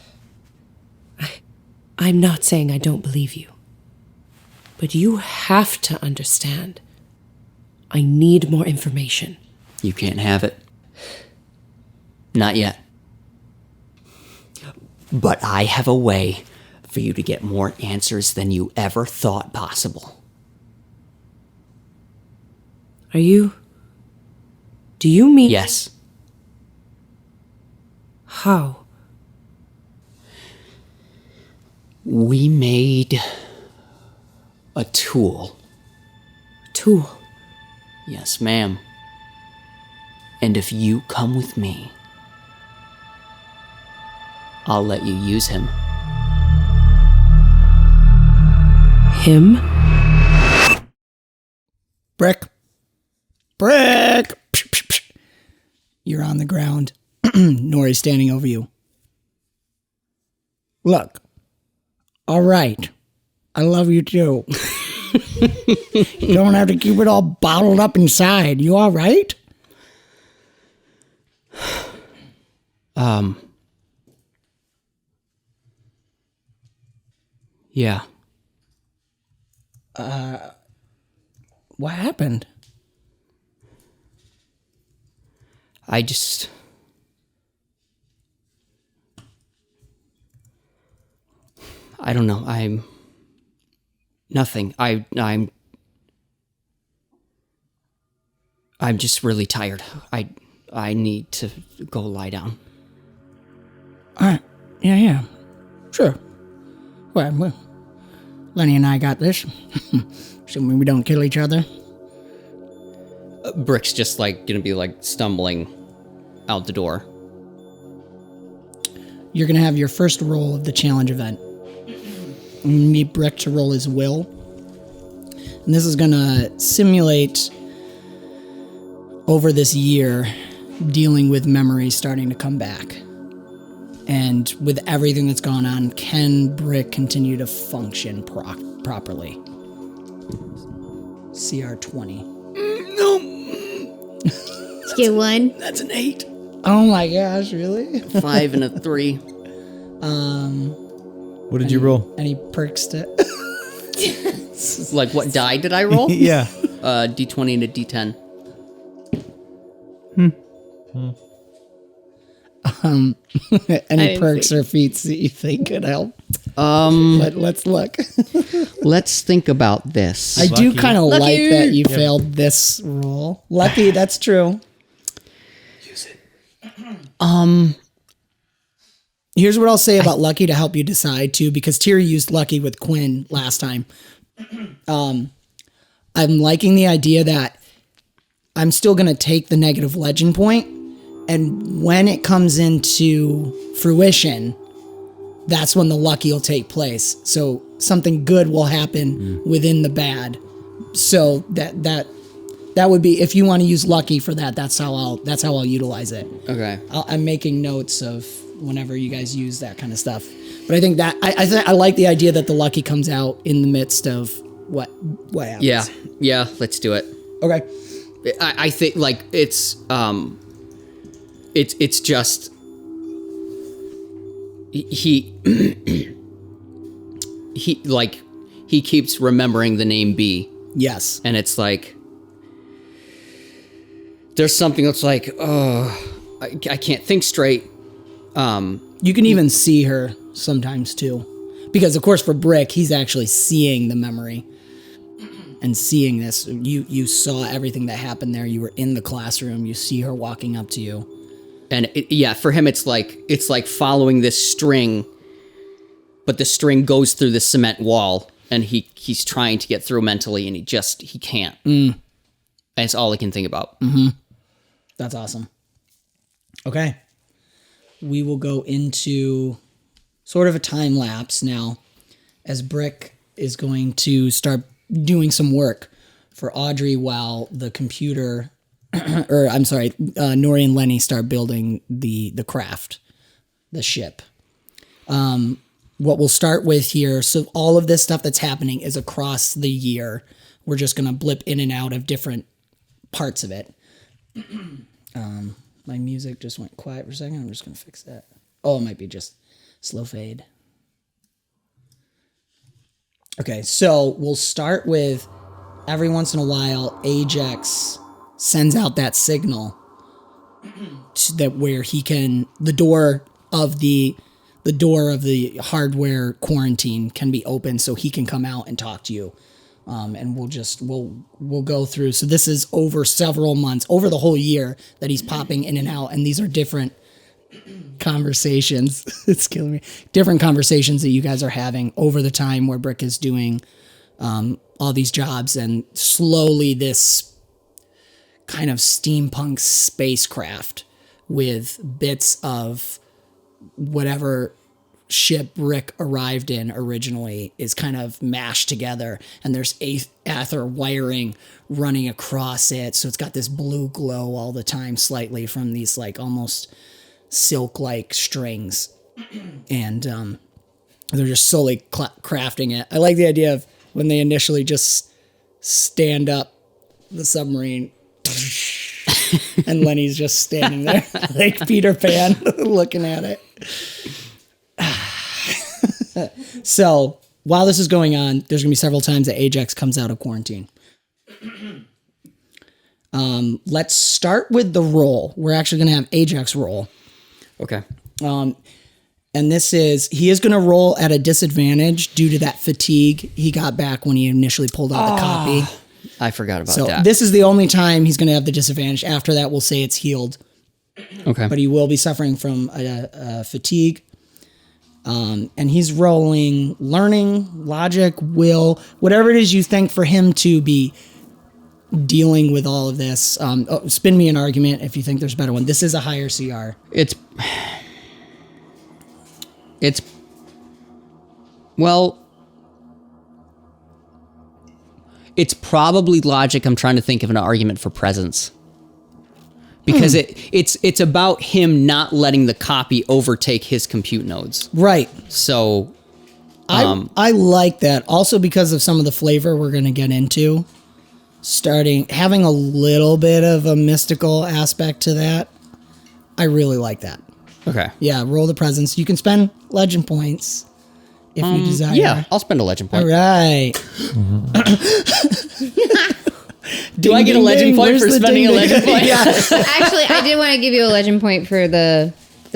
I'm not saying I don't believe you. But you have to understand. I need more information. You can't have it. Not yet. But I have a way for you to get more answers than you ever thought possible. Do you mean... Yes. How? We made a tool. Tool? Yes, ma'am. And if you come with me, I'll let you use him. Him? Brick. Brick! You're on the ground. Norey's standing over you. Look. All right. I love you too. You don't have to keep it all bottled up inside. You all right? Yeah. What happened? I don't know. Nothing. I'm just really tired. I need to go lie down. All right. Yeah. Sure. Well, Lenny and I got this. Assuming we don't kill each other. Brick's just gonna be stumbling out the door. You're gonna have your first roll of the challenge event. You need Brick to roll his will. And this is gonna simulate over this year dealing with memories starting to come back. And with everything that's gone on, can Brick continue to function properly? CR 20. Did you get 1? That's an 8. Oh my gosh, really? 5 and a 3. What did you roll? Any perks to... What die did I roll? Yeah. D20 and a D10. Any perks or feats that you think could help? Let's look. Let's think about this. I do kind of like Lucky. that you failed this roll. Lucky, that's true. Use it. Here's what I'll say about Lucky to help you decide too, because Tiri used Lucky with Quinn last time. I'm liking the idea that I'm still going to take the negative legend point, and when it comes into fruition, that's when the lucky will take place. So something good will happen within the bad. So that would be, if you want to use lucky for that, that's how I'll utilize it. Okay. I'm making notes of whenever you guys use that kind of stuff. But I think that I like the idea that the lucky comes out in the midst of what happens. Yeah, let's do it. Okay. I think it's just he he keeps remembering the name B, Yes. and it's there's something that's I can't think straight. You can even see her sometimes too. Because of course for Brick, he's actually seeing the memory and seeing this. You saw everything that happened there. You were in the classroom. You see her walking up to you. And for him, it's like following this string, but the string goes through the cement wall, and he's trying to get through mentally, and he can't. And it's all he can think about. That's awesome. Okay. We will go into sort of a time lapse now, as Brick is going to start doing some work for Audrey while the computer, Norey and Lenny start building the craft, the ship. What we'll start with here, so all of this stuff that's happening is across the year. We're just going to blip in and out of different parts of it. My music just went quiet for a second. I'm just going to fix that. Oh, it might be just slow fade. Okay, so we'll start with every once in a while, AJE-X sends out that signal that where he can, the door of the hardware quarantine can be open so he can come out and talk to you. And we'll go through. So this is over several months, over the whole year that he's popping in and out. And these are different conversations. It's killing me. Different conversations that you guys are having over the time where Brick is doing all these jobs, and slowly this kind of steampunk spacecraft with bits of whatever ship Rick arrived in originally is kind of mashed together, and there's aether wiring running across it, so it's got this blue glow all the time slightly from these like almost silk-like strings, and they're just slowly crafting it. I like the idea of when they initially just stand up the submarine and Lenny's just standing there like Peter Pan looking at it. So while this is going on, there's going to be several times that AJE-X comes out of quarantine. Let's start with the roll. We're actually going to have AJE-X roll. Okay. And this is, he is going to roll at a disadvantage due to that fatigue he got back when he initially pulled out the copy. I forgot about So that. this is the only time he's going to have the disadvantage. After that, we'll say it's healed. Okay. But he will be suffering from fatigue. And he's rolling learning, logic, will, whatever it is you think for him to be dealing with all of this. Spin me an argument if you think there's a better one. This is a higher CR. It's probably logic. I'm trying to think of an argument for presence. Because it's about him not letting the copy overtake his compute nodes. Right. So I like that. Also because of some of the flavor we're going to get into. Having a little bit of a mystical aspect to that. I really like that. okay. Yeah, roll the presence. You can spend legend points if you desire. Yeah, I'll spend a legend point. All right. Do I get a legend point for spending a legend point? Yes. Actually, I did want to give you a legend point for the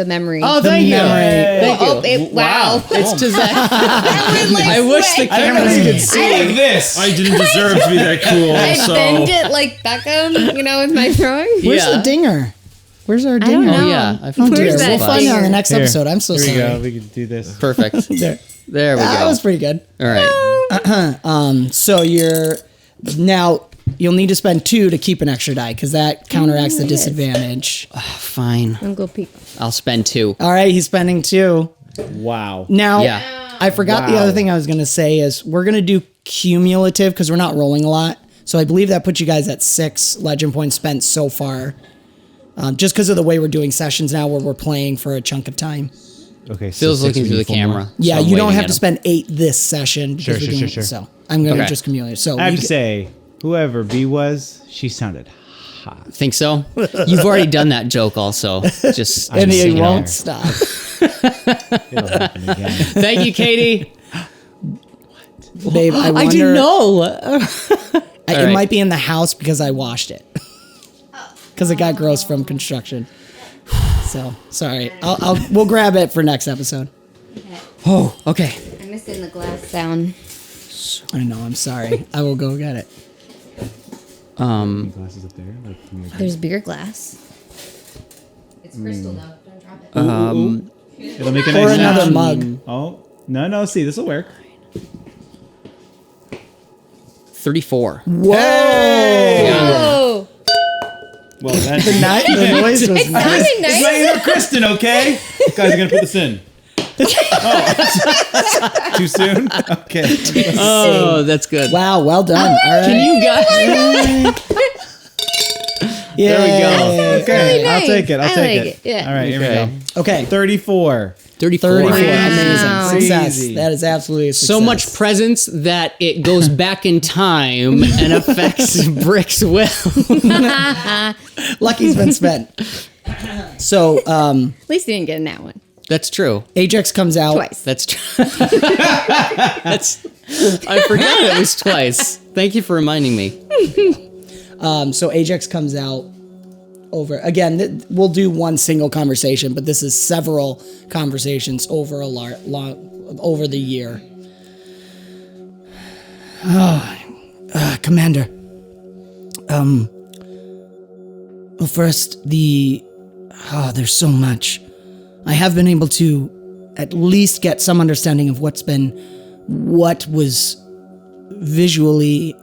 memory. Oh, thank you. Thank you. Wow. It's to that. That went, like, I wish the quick. cameras could see. Like this. I didn't deserve to be that cool. I so bent it like Beckham, with my throwing. Where's Yeah. the dinger? Where's our dinger? don't know. Oh, yeah. I Oh, forgot dear. Where's that We'll find it on the dinger? next episode. I'm so Here we sorry. go. We can do this. Perfect. There. There we That go. was pretty good. All right. So you'll need to spend 2 to keep an extra die because that counteracts the disadvantage. Fine. I'm go peek. I'll spend 2. All right, he's spending 2. Wow. Now, Yeah. I forgot the Wow. other thing I was going to say is we're going to do cumulative because we're not rolling a lot. So I believe that puts you guys at 6 legend points spent so far. Just because of the way we're doing sessions now where we're playing for a chunk of time. Okay. So Phil's 6, looking we through need the 4 more. camera. Yeah, so I'm you don't waving have at to him. spend 8 this session. Because Sure, we're doing, sure. So I'm going to Okay. just cumulate. So I have you to say, whoever B was, she sounded hot. Think so? You've already done that joke also. Just and just so he you know. won't stop. It'll happen again. Thank you, Katie. Babe, I wonder. I didn't know. It right. might be in the house because I washed it. Because it got gross from construction. So sorry. We'll grab it for next episode. Oh, okay. I'm missing the glass down. I know. I'm sorry. I will go get it. Glasses up there. Like, from your- There's beer glass. It's crystal though. Don't drop it. It'll make a Or nice another sound. mug. Oh, no. See, this will work. 34. Whoa! Oh, Well, that's The noise was it nice. sounded It's not nice. even Kristen, okay? Guys, I'm gonna put this in. Oh. Too soon? Okay. Oh, that's good. Wow, well done. All right. Can you guys? There we go. Okay, really I'll nice. take it. I'll I take like it. it, yeah. All right, here we Okay. go. Okay. 34. 34. 34. Wow. Amazing. Success. Crazy. That is absolutely a success. So much presence that it goes back in time and affects Brick's will. Lucky's been spent. So At least he didn't get in that one. That's true. AJE-X comes out. Twice. That's true. I forgot it was twice. Thank you for reminding me. So AJE-X comes out over again. We'll do one single conversation, but this is several conversations over over the year. Commander. Well, first, there's so much. I have been able to at least get some understanding of what was visually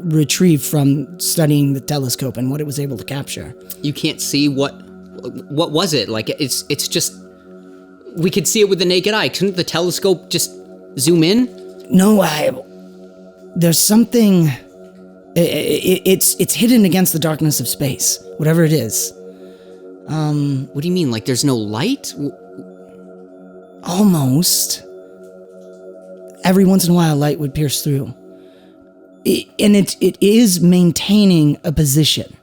retrieved from studying the telescope and what it was able to capture. You can't see what was it? Like, it's just, we could see it with the naked eye. Couldn't the telescope just zoom in? No, there's something, it's hidden against the darkness of space, whatever it is. What do you mean? Like, there's no light? Almost. Every once in a while, light would pierce through. And it is maintaining a position.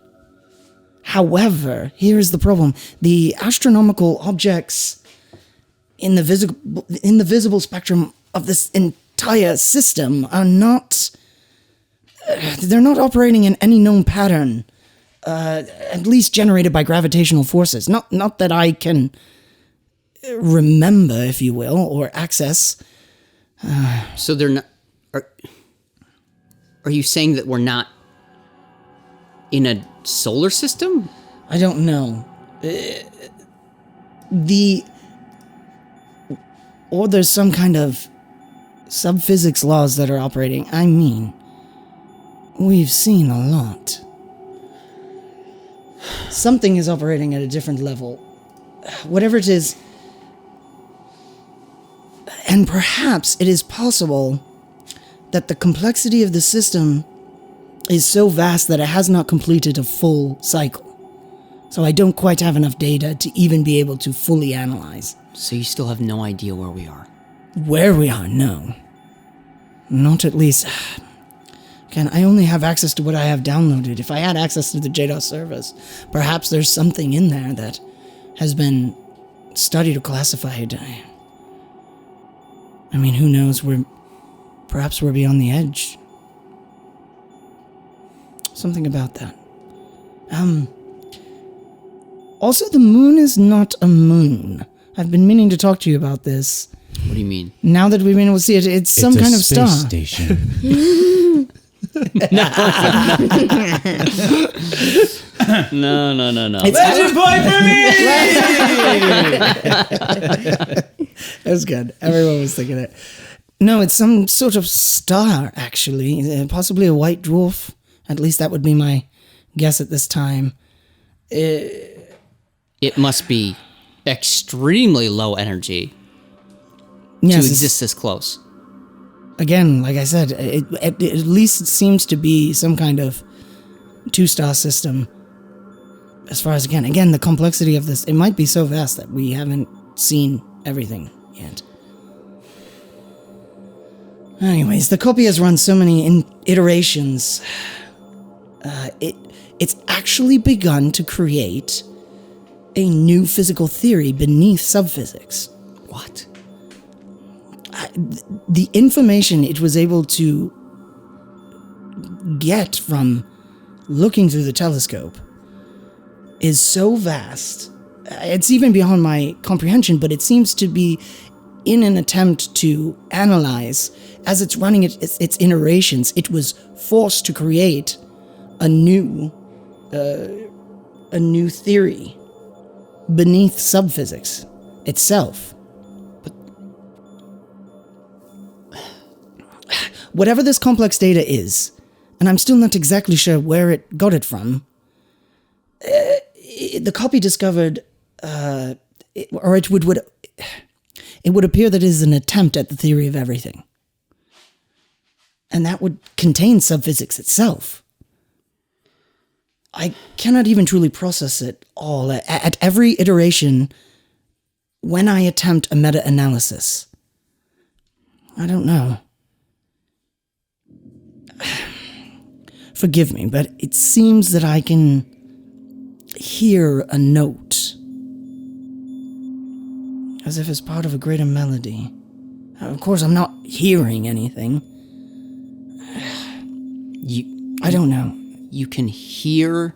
However, here is the problem. The astronomical objects in the visible spectrum of this entire system are not... they're not operating in any known pattern, at least generated by gravitational forces. Not that I can remember, if you will, or access. So they're not... Are you saying that we're not in a solar system? I don't know. Or there's some kind of sub-physics laws that are operating. I mean, we've seen a lot. Something is operating at a different level. Whatever it is. And perhaps it is possible that the complexity of the system is so vast that it has not completed a full cycle. So I don't quite have enough data to even be able to fully analyze. So you still have no idea where we are? Where we are, no. Not at least... Again, I only have access to what I have downloaded. If I had access to the JDOS servers, perhaps there's something in there that has been studied or classified. I mean, who knows? Perhaps we're beyond the edge. Something about that. Also, the moon is not a moon. I've been meaning to talk to you about this. What do you mean? Now that we've been able to see it, it's some kind of star. It's a space station. No. Legend point for me! That was good. Everyone was thinking it. No, it's some sort of star, actually. Possibly a white dwarf. At least that would be my guess at this time. It must be extremely low energy Yes, to exist this close. Again, like I said, it at least seems to be some kind of two-star system. As far as, again, the complexity of this, it might be so vast that we haven't seen everything yet. Anyways, the copy has run so many iterations. It's actually begun to create a new physical theory beneath subphysics. What? The information it was able to get from looking through the telescope is so vast. It's even beyond my comprehension, but it seems to be in an attempt to analyze, as it's running its iterations, it was forced to create a new theory beneath subphysics itself. But whatever this complex data is, and I'm still not exactly sure where it got it from, the copy discovered, it would appear that it is an attempt at the theory of everything. And that would contain subphysics itself. I cannot even truly process it all. At every iteration, when I attempt a meta-analysis, I don't know. Forgive me, but it seems that I can hear a note, as if it's part of a greater melody. Of course, I'm not hearing anything. I don't know. You can hear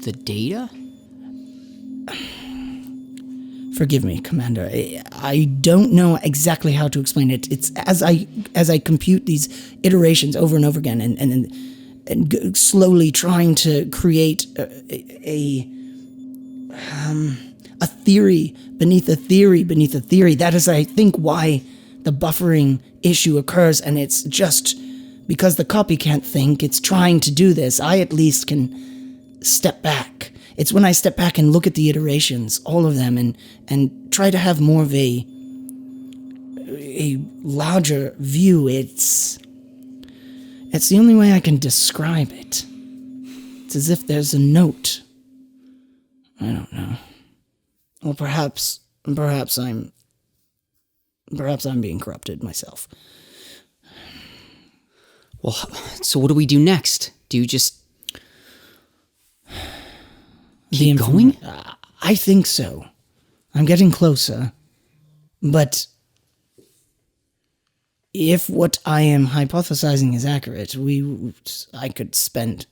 the data? Forgive me, Commander. I don't know exactly how to explain it. It's as I compute these iterations over and over again, and slowly trying to create a theory beneath a theory beneath a theory. That is, I think, why the buffering issue occurs, and it's just because the copy can't think. It's trying to do this. I at least can step back. It's when I step back and look at the iterations, all of them, and try to have more of a larger view. It's the only way I can describe it. It's as if there's a note. I don't know. Or perhaps I'm being corrupted myself. Well, so what do we do next? Do you just keep going? I think so. I'm getting closer. But if what I am hypothesizing is accurate, I could spend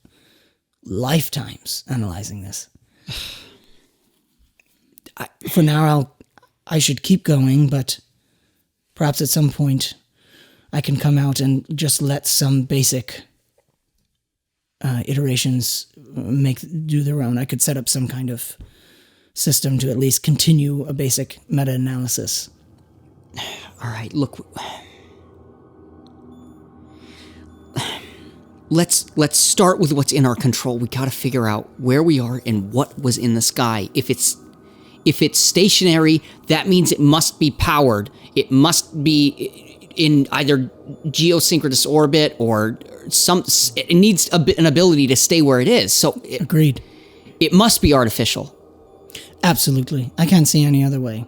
lifetimes analyzing this. For now, I should keep going, but perhaps at some point I can come out and just let some basic iterations do their own. I could set up some kind of system to at least continue a basic meta-analysis. All right, look. Let's start with what's in our control. We gotta figure out where we are and what was in the sky. If it's stationary, that means it must be powered. It must be in either geosynchronous orbit or it needs an ability to stay where it is. So Agreed. It must be artificial. Absolutely. I can't see any other way.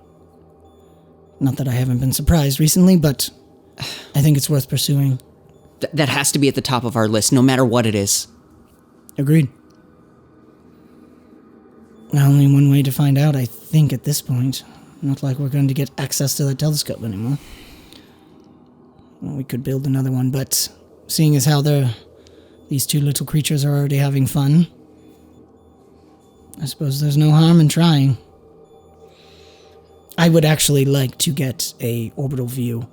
Not that I haven't been surprised recently, but I think it's worth pursuing. That has to be at the top of our list, no matter what it is. Agreed. Only one way to find out, I think, at this point. Not like we're going to get access to that telescope anymore. Well, we could build another one, but seeing as how these two little creatures are already having fun, I suppose there's no harm in trying. I would actually like to get a orbital view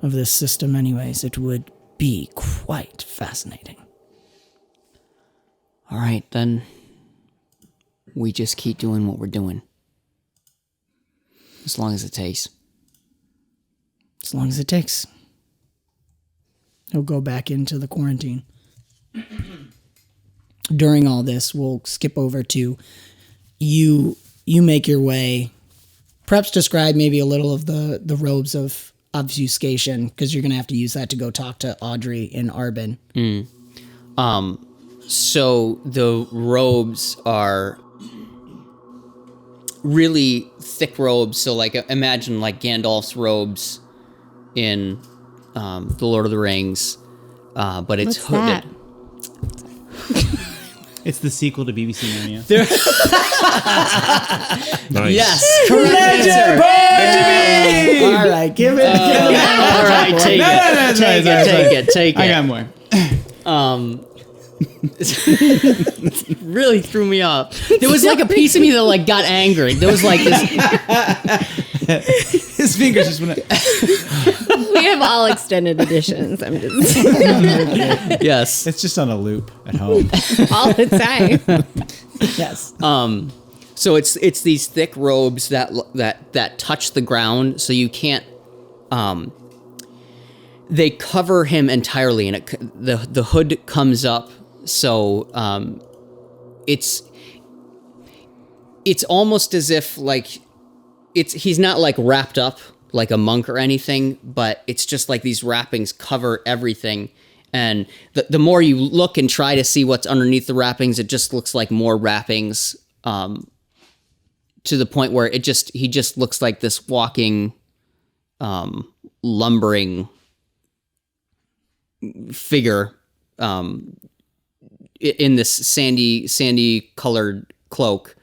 of this system anyways. It would be quite fascinating. All right, then we just keep doing what we're doing. As long as it takes. As long as it takes. He'll go back into the quarantine. During all this, we'll skip over to you make your way. Perhaps describe maybe a little of the robes of obfuscation, because you're going to have to use that to go talk to Audrey in Arbin. So the robes are really thick robes. So like imagine like Gandalf's robes in The Lord of the Rings, but it's What's hooded. that? It's the sequel to BBC Mania. Nice. Yes, correct answer. All right, give it. All right, take it. Take it. I got more. Really threw me off. There was like a piece of me that like got angry. There was like this. His fingers just went. We have all extended editions. I'm just Yes. It's just on a loop at home. all the time. Yes. So it's these thick robes that touch the ground, so you can't. They cover him entirely, and the hood comes up, so it's almost as if like he's not like wrapped up like a monk or anything, but it's just like these wrappings cover everything. And the more you look and try to see what's underneath the wrappings, it just looks like more wrappings, to the point where he just looks like this walking, lumbering figure, in this sandy colored cloak.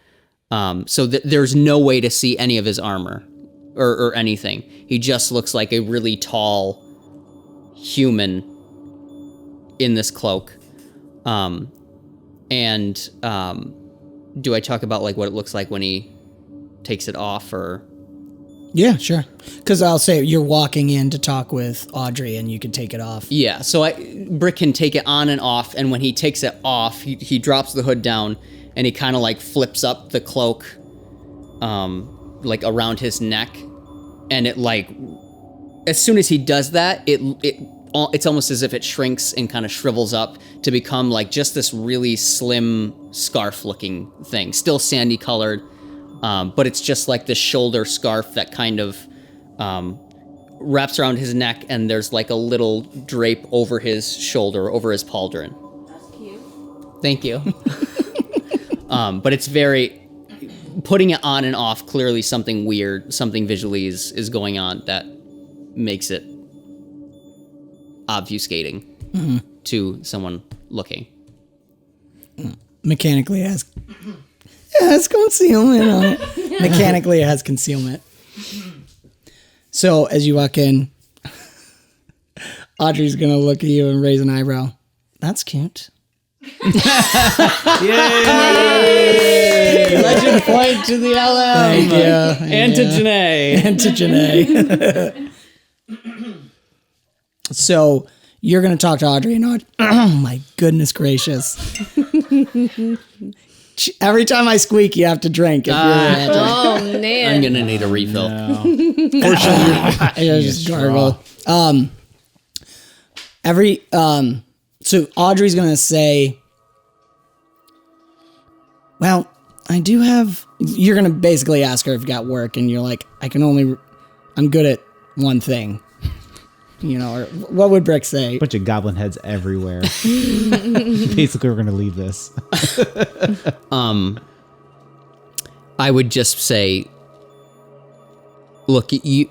So there's no way to see any of his armor or anything. He just looks like a really tall human in this cloak. Do I talk about like what it looks like when he takes it off, or Yeah, sure. Because I'll say you're walking in to talk with Audrey, and you can take it off. yeah. So Brick can take it on and off, and when he takes it off, he drops the hood down, and he kind of like flips up the cloak, like around his neck, and it like, as soon as he does that, it's almost as if it shrinks and kind of shrivels up to become like just this really slim scarf-looking thing, still sandy colored. But it's just like this shoulder scarf that kind of wraps around his neck, and there's like a little drape over his shoulder, over his pauldron. That's cute. Thank you. But it's very, putting it on and off, clearly something weird, something visually is going on that makes it obfuscating to someone looking. Mechanically, it has concealment on it. Mechanically, it has concealment. So as you walk in, Audrey's gonna look at you and raise an eyebrow. That's cute. Yay! Legend point to the LM. Thank you. And to Janae. And to Janae. So you're gonna talk to Audrey, and Audrey, oh my goodness gracious. Every time I squeak, you have to drink. If you're Oh man. I'm gonna need a refill. I just gargle. So Audrey's gonna say, well, I do have, you're gonna basically ask her if you got work, and you're like, I'm good at one thing. You know, or what would Brick say? Bunch of goblin heads everywhere. Basically, we're gonna leave this. I would just say, look, you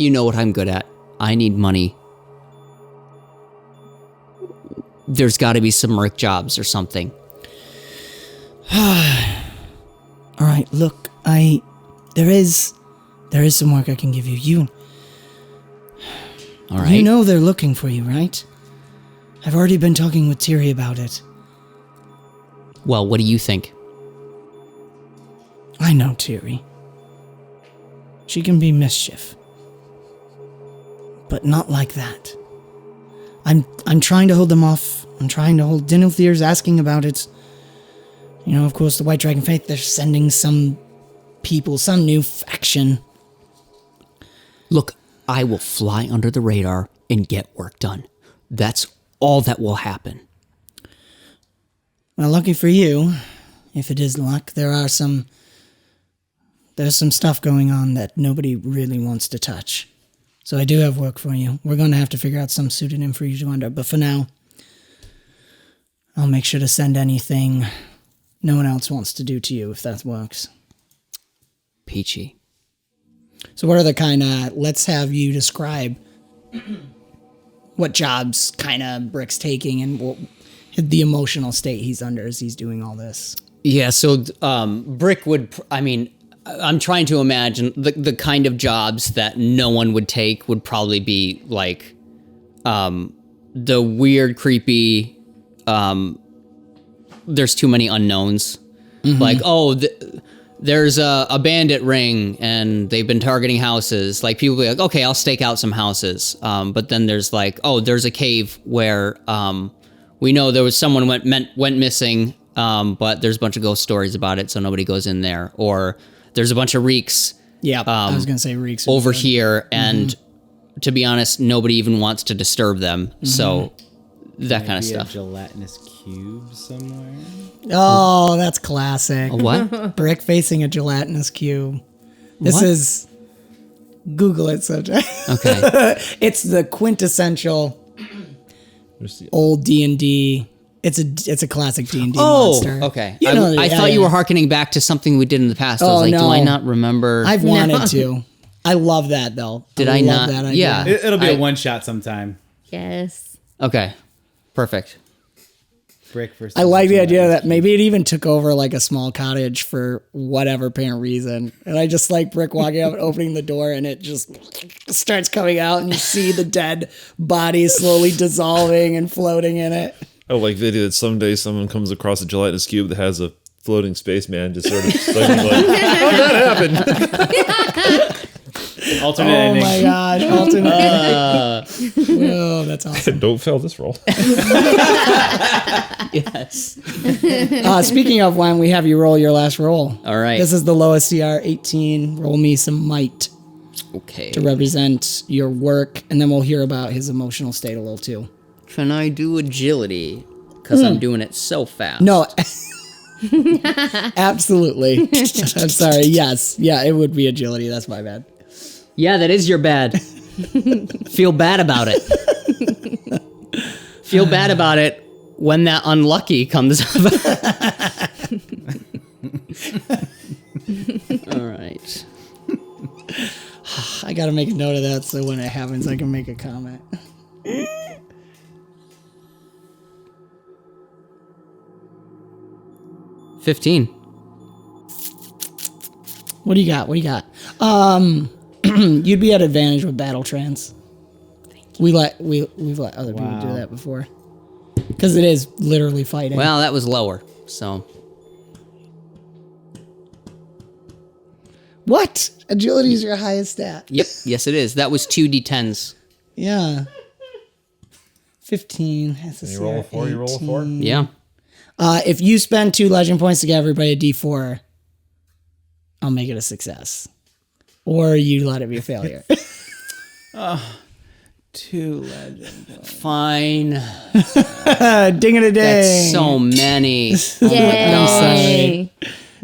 know what I'm good at. I need money. There's got to be some merc jobs or something. All right, look, there is some work I can give you. All right. You know they're looking for you, right? I've already been talking with Tiri about it. Well, what do you think? I know Tiri. She can be mischief. But not like that. I'm trying to hold them off. I'm trying to hold Dinilthir's asking about it. You know, of course, the White Dragon Faith, they're sending some people, some new faction. Look, I will fly under the radar and get work done. That's all that will happen. Well, lucky for you, if it is luck, there's some stuff going on that nobody really wants to touch. So I do have work for you. We're going to have to figure out some pseudonym for you to under, but for now, I'll make sure to send anything no one else wants to do to you, if that works. Peachy. So what are the kind of, let's have you describe what jobs kind of Brick's taking and what, the emotional state he's under as he's doing all this. Yeah, so Brick would, I'm trying to imagine the kind of jobs that no one would take would probably be like the weird, creepy, there's too many unknowns. Mm-hmm. Like, there's a bandit ring and they've been targeting houses. Like, people be like, okay, I'll stake out some houses. But then there's like, there's a cave where we know there was someone went missing, but there's a bunch of ghost stories about it, so nobody goes in there. Or there's a bunch of reeks. Yeah, I was going to say reeks. Over here, and to be honest, nobody even wants to disturb them. Mm-hmm. So that kind of stuff. A gelatinous cube somewhere. Oh, that's classic. A what? Brick facing a gelatinous cube. This is Google it, subject. Okay. It's the quintessential old D&D. It's a classic D&D monster. Okay. You know, I thought you were hearkening back to something we did in the past. I was like, do I not remember? I've wanted to. I love that though. Did I love not? That idea. Yeah. It'll be a one shot sometime. Yes. Okay. Perfect. Brick versus. I like the idea that maybe it even took over like a small cottage for whatever apparent reason. And I just like Brick walking up and opening the door and it just starts coming out and you see the dead bodies slowly dissolving and floating in it. I like the idea that someday someone comes across a gelatinous cube that has a floating spaceman just sort of like, how'd that happen? Alternate Oh ending. my gosh. Whoa, that's awesome. Don't fail this roll. Yes. Speaking of, why don't we have you roll your last roll? All right. This is the lowest CR, 18. Roll me some might Okay. to represent your work, and then we'll hear about his emotional state a little too. Can I do agility? Because I'm doing it so fast. No. Absolutely. I'm sorry. Yes. Yeah, it would be agility. That's my bad. Yeah, that is your bad. Feel bad about it. Feel bad about it when that unlucky comes up. All right. I got to make a note of that so when it happens, I can make a comment. $15. What do you got? What do you got? You'd be at advantage with battle trance. We've let other people do that before. Because it is literally fighting. Well, that was lower, so. What? Agility is your highest stat. Yep, yes it is. That was 2d10s. Yeah. 15. You roll a 4, you roll a 4? Yeah. If you spend 2 legend points to give everybody a d4, I'll make it a success. Or you let it be a failure. 2 legend. Fine. Ding-a-da-ding. That's so many. I'm sorry.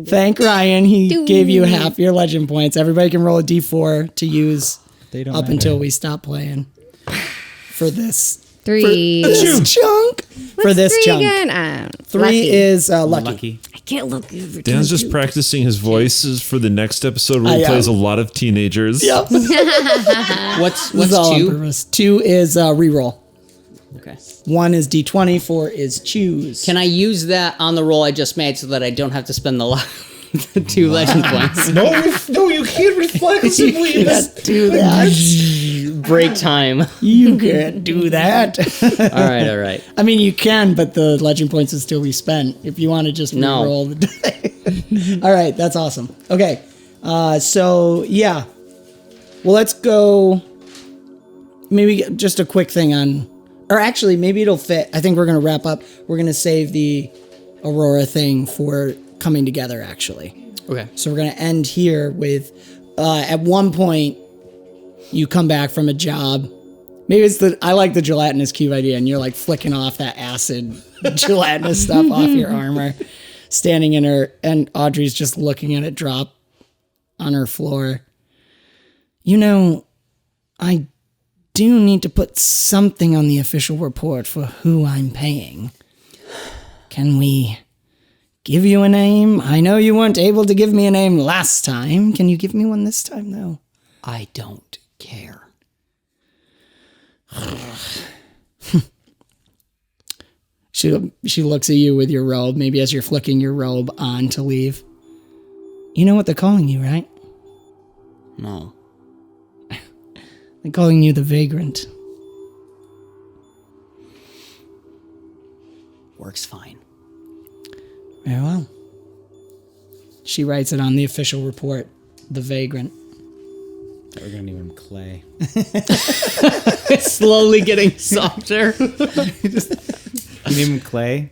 Thank Ryan. He gave you half your legend points. Everybody can roll a d4 to use They don't up matter. until we stop playing. For this. 3. This chunk. For this Three chunk. again? 3 Lucky. is lucky. Lucky. I can't look over. Dan's just practicing his voices for the next episode where he I plays a am. lot of teenagers. Yep. What's This is all on 2? purpose. 2 is reroll. Okay. 1 is d20. 4 is choose. Can I use that on the roll I just made so that I don't have to spend the 2 legend points? No, you can't reflexively. Can't do that. Break time. You can't do that. All right. I mean, you can, but the legend points would still be spent if you want to just No. roll the die. All right, that's awesome. Okay, so yeah, well, let's go. Maybe just a quick thing on, or actually, maybe it'll fit. I think we're gonna wrap up. We're gonna save the Aurora thing for coming together. Actually, Okay. so we're gonna end here with at one point you come back from a job. Maybe it's I like the gelatinous cube idea, and you're like flicking off that acid gelatinous stuff off your armor, standing in her, and Audrey's just looking at it drop on her floor. You know, I do need to put something on the official report for who I'm paying. Can we give you a name? I know you weren't able to give me a name last time. Can you give me one this time, though? I don't care. She looks at you with your robe, maybe as you're flicking your robe on to leave. You know what they're calling you, right? No. They're calling you the Vagrant. Works fine. Very well. She writes it on the official report, the Vagrant. We're gonna name him Clay. It's slowly getting softer. You name him Clay.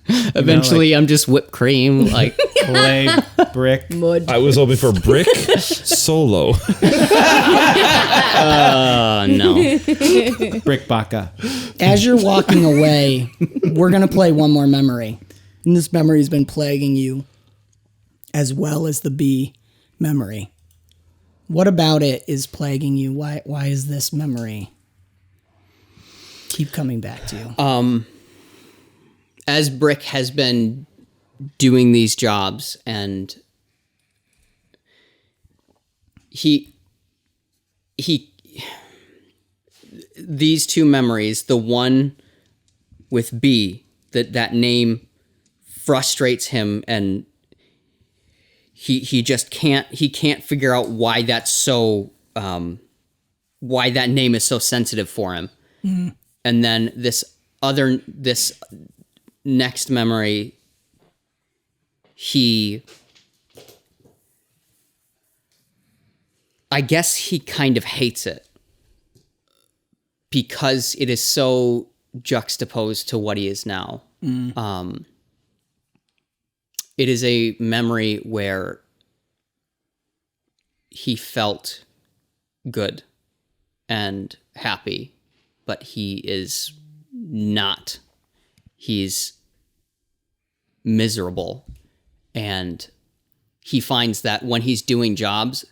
Eventually, I'm just whipped cream. Like, Clay, brick. I was hoping for brick solo. no. Brick Baka. As you're walking away, we're going to play one more memory. And this memory has been plaguing you as well as the B memory. What about it is plaguing you? Why is this memory keep coming back to you? As Brick has been doing these jobs, and these 2 memories, the one with B, that name frustrates him, and he just can't figure out why that's so why that name is so sensitive for him. And then this next memory I guess he kind of hates it because it is so juxtaposed to what he is now. It is a memory where he felt good and happy, but he is not. He's miserable. And he finds that when he's doing jobs,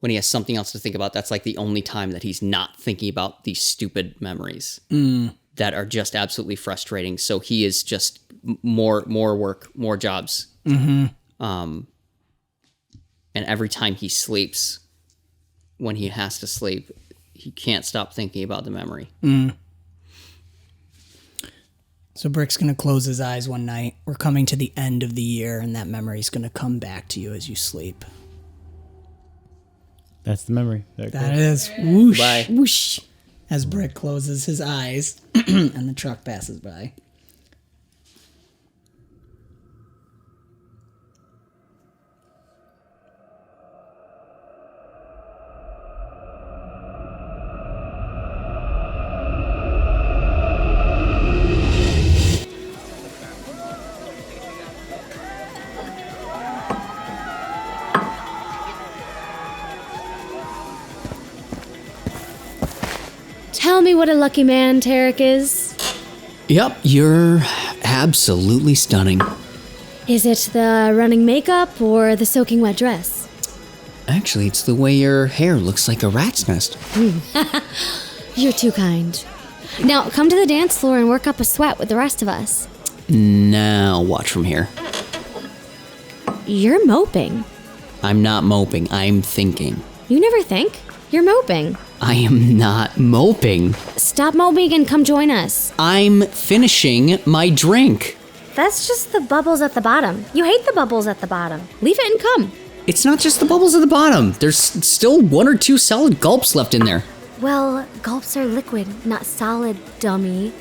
when he has something else to think about, that's like the only time that he's not thinking about these stupid memories that are just absolutely frustrating. So he is just more work, more jobs. And every time he sleeps, when he has to sleep, he can't stop thinking about the memory. So Brick's going to close his eyes one night. We're coming to the end of the year, and that memory's going to come back to you as you sleep. That's the memory. That is. Whoosh, Bye. whoosh. As Brick closes his eyes and the truck passes by. Tell me what a lucky man Tarek is. Yep, you're absolutely stunning. Is it the running makeup or the soaking wet dress? Actually, it's the way your hair looks like a rat's nest. You're too kind. Now, come to the dance floor and work up a sweat with the rest of us. Now watch from here. You're moping. I'm not moping, I'm thinking. You never think. You're moping. I am not moping. Stop moping and come join us. I'm finishing my drink. That's just the bubbles at the bottom. You hate the bubbles at the bottom. Leave it and come. It's not just the bubbles at the bottom. There's still 1 or 2 solid gulps left in there. Well, gulps are liquid, not solid, dummy.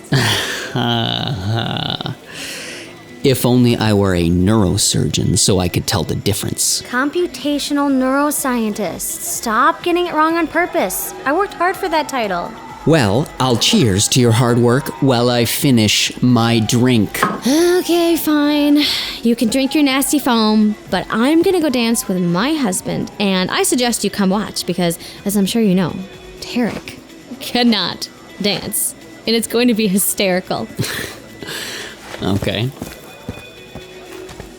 If only I were a neurosurgeon so I could tell the difference. Computational neuroscientist. Stop getting it wrong on purpose. I worked hard for that title. Well, I'll cheers to your hard work while I finish my drink. Okay, fine. You can drink your nasty foam, but I'm gonna go dance with my husband, and I suggest you come watch because, as I'm sure you know, Tarek cannot dance, and it's going to be hysterical. Okay.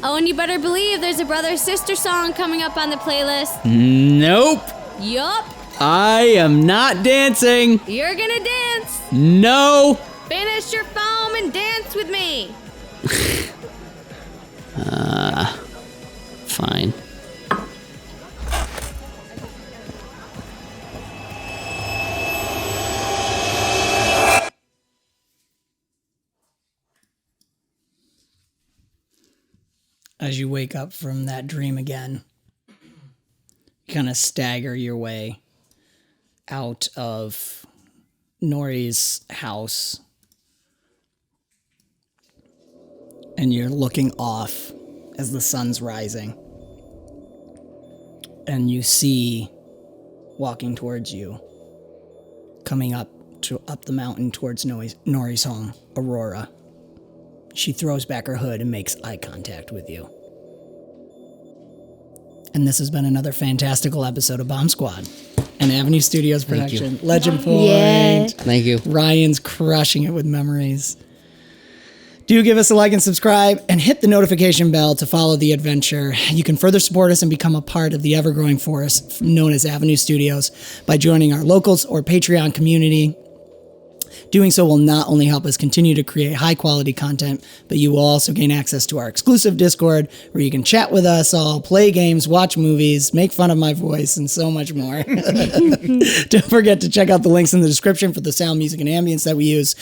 Oh, and you better believe there's a brother-sister song coming up on the playlist. Nope. Yup. I am not dancing. You're gonna dance. No. Finish your foam and dance with me. Fine. As you wake up from that dream again, you kind of stagger your way out of Norey's house, and you're looking off as the sun's rising, and you see walking towards you, coming up the mountain towards Norey's home, Aurora. She throws back her hood and makes eye contact with you. And this has been another fantastical episode of BombSquad, an Avenue Studios production. Legend Point. Yeah. Thank you. Ryan's crushing it with memories. Do give us a like and subscribe, and hit the notification bell to follow the adventure. You can further support us and become a part of the ever-growing force known as Avenue Studios by joining our locals or Patreon community. Doing so will not only help us continue to create high-quality content, but you will also gain access to our exclusive Discord, where you can chat with us all, play games, watch movies, make fun of my voice, and so much more. Don't forget to check out the links in the description for the sound, music, and ambience that we use.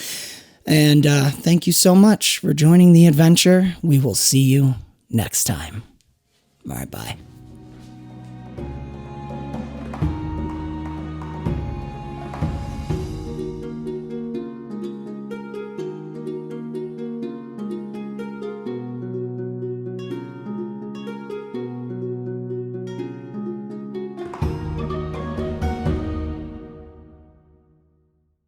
And thank you so much for joining the adventure. We will see you next time. All right, bye.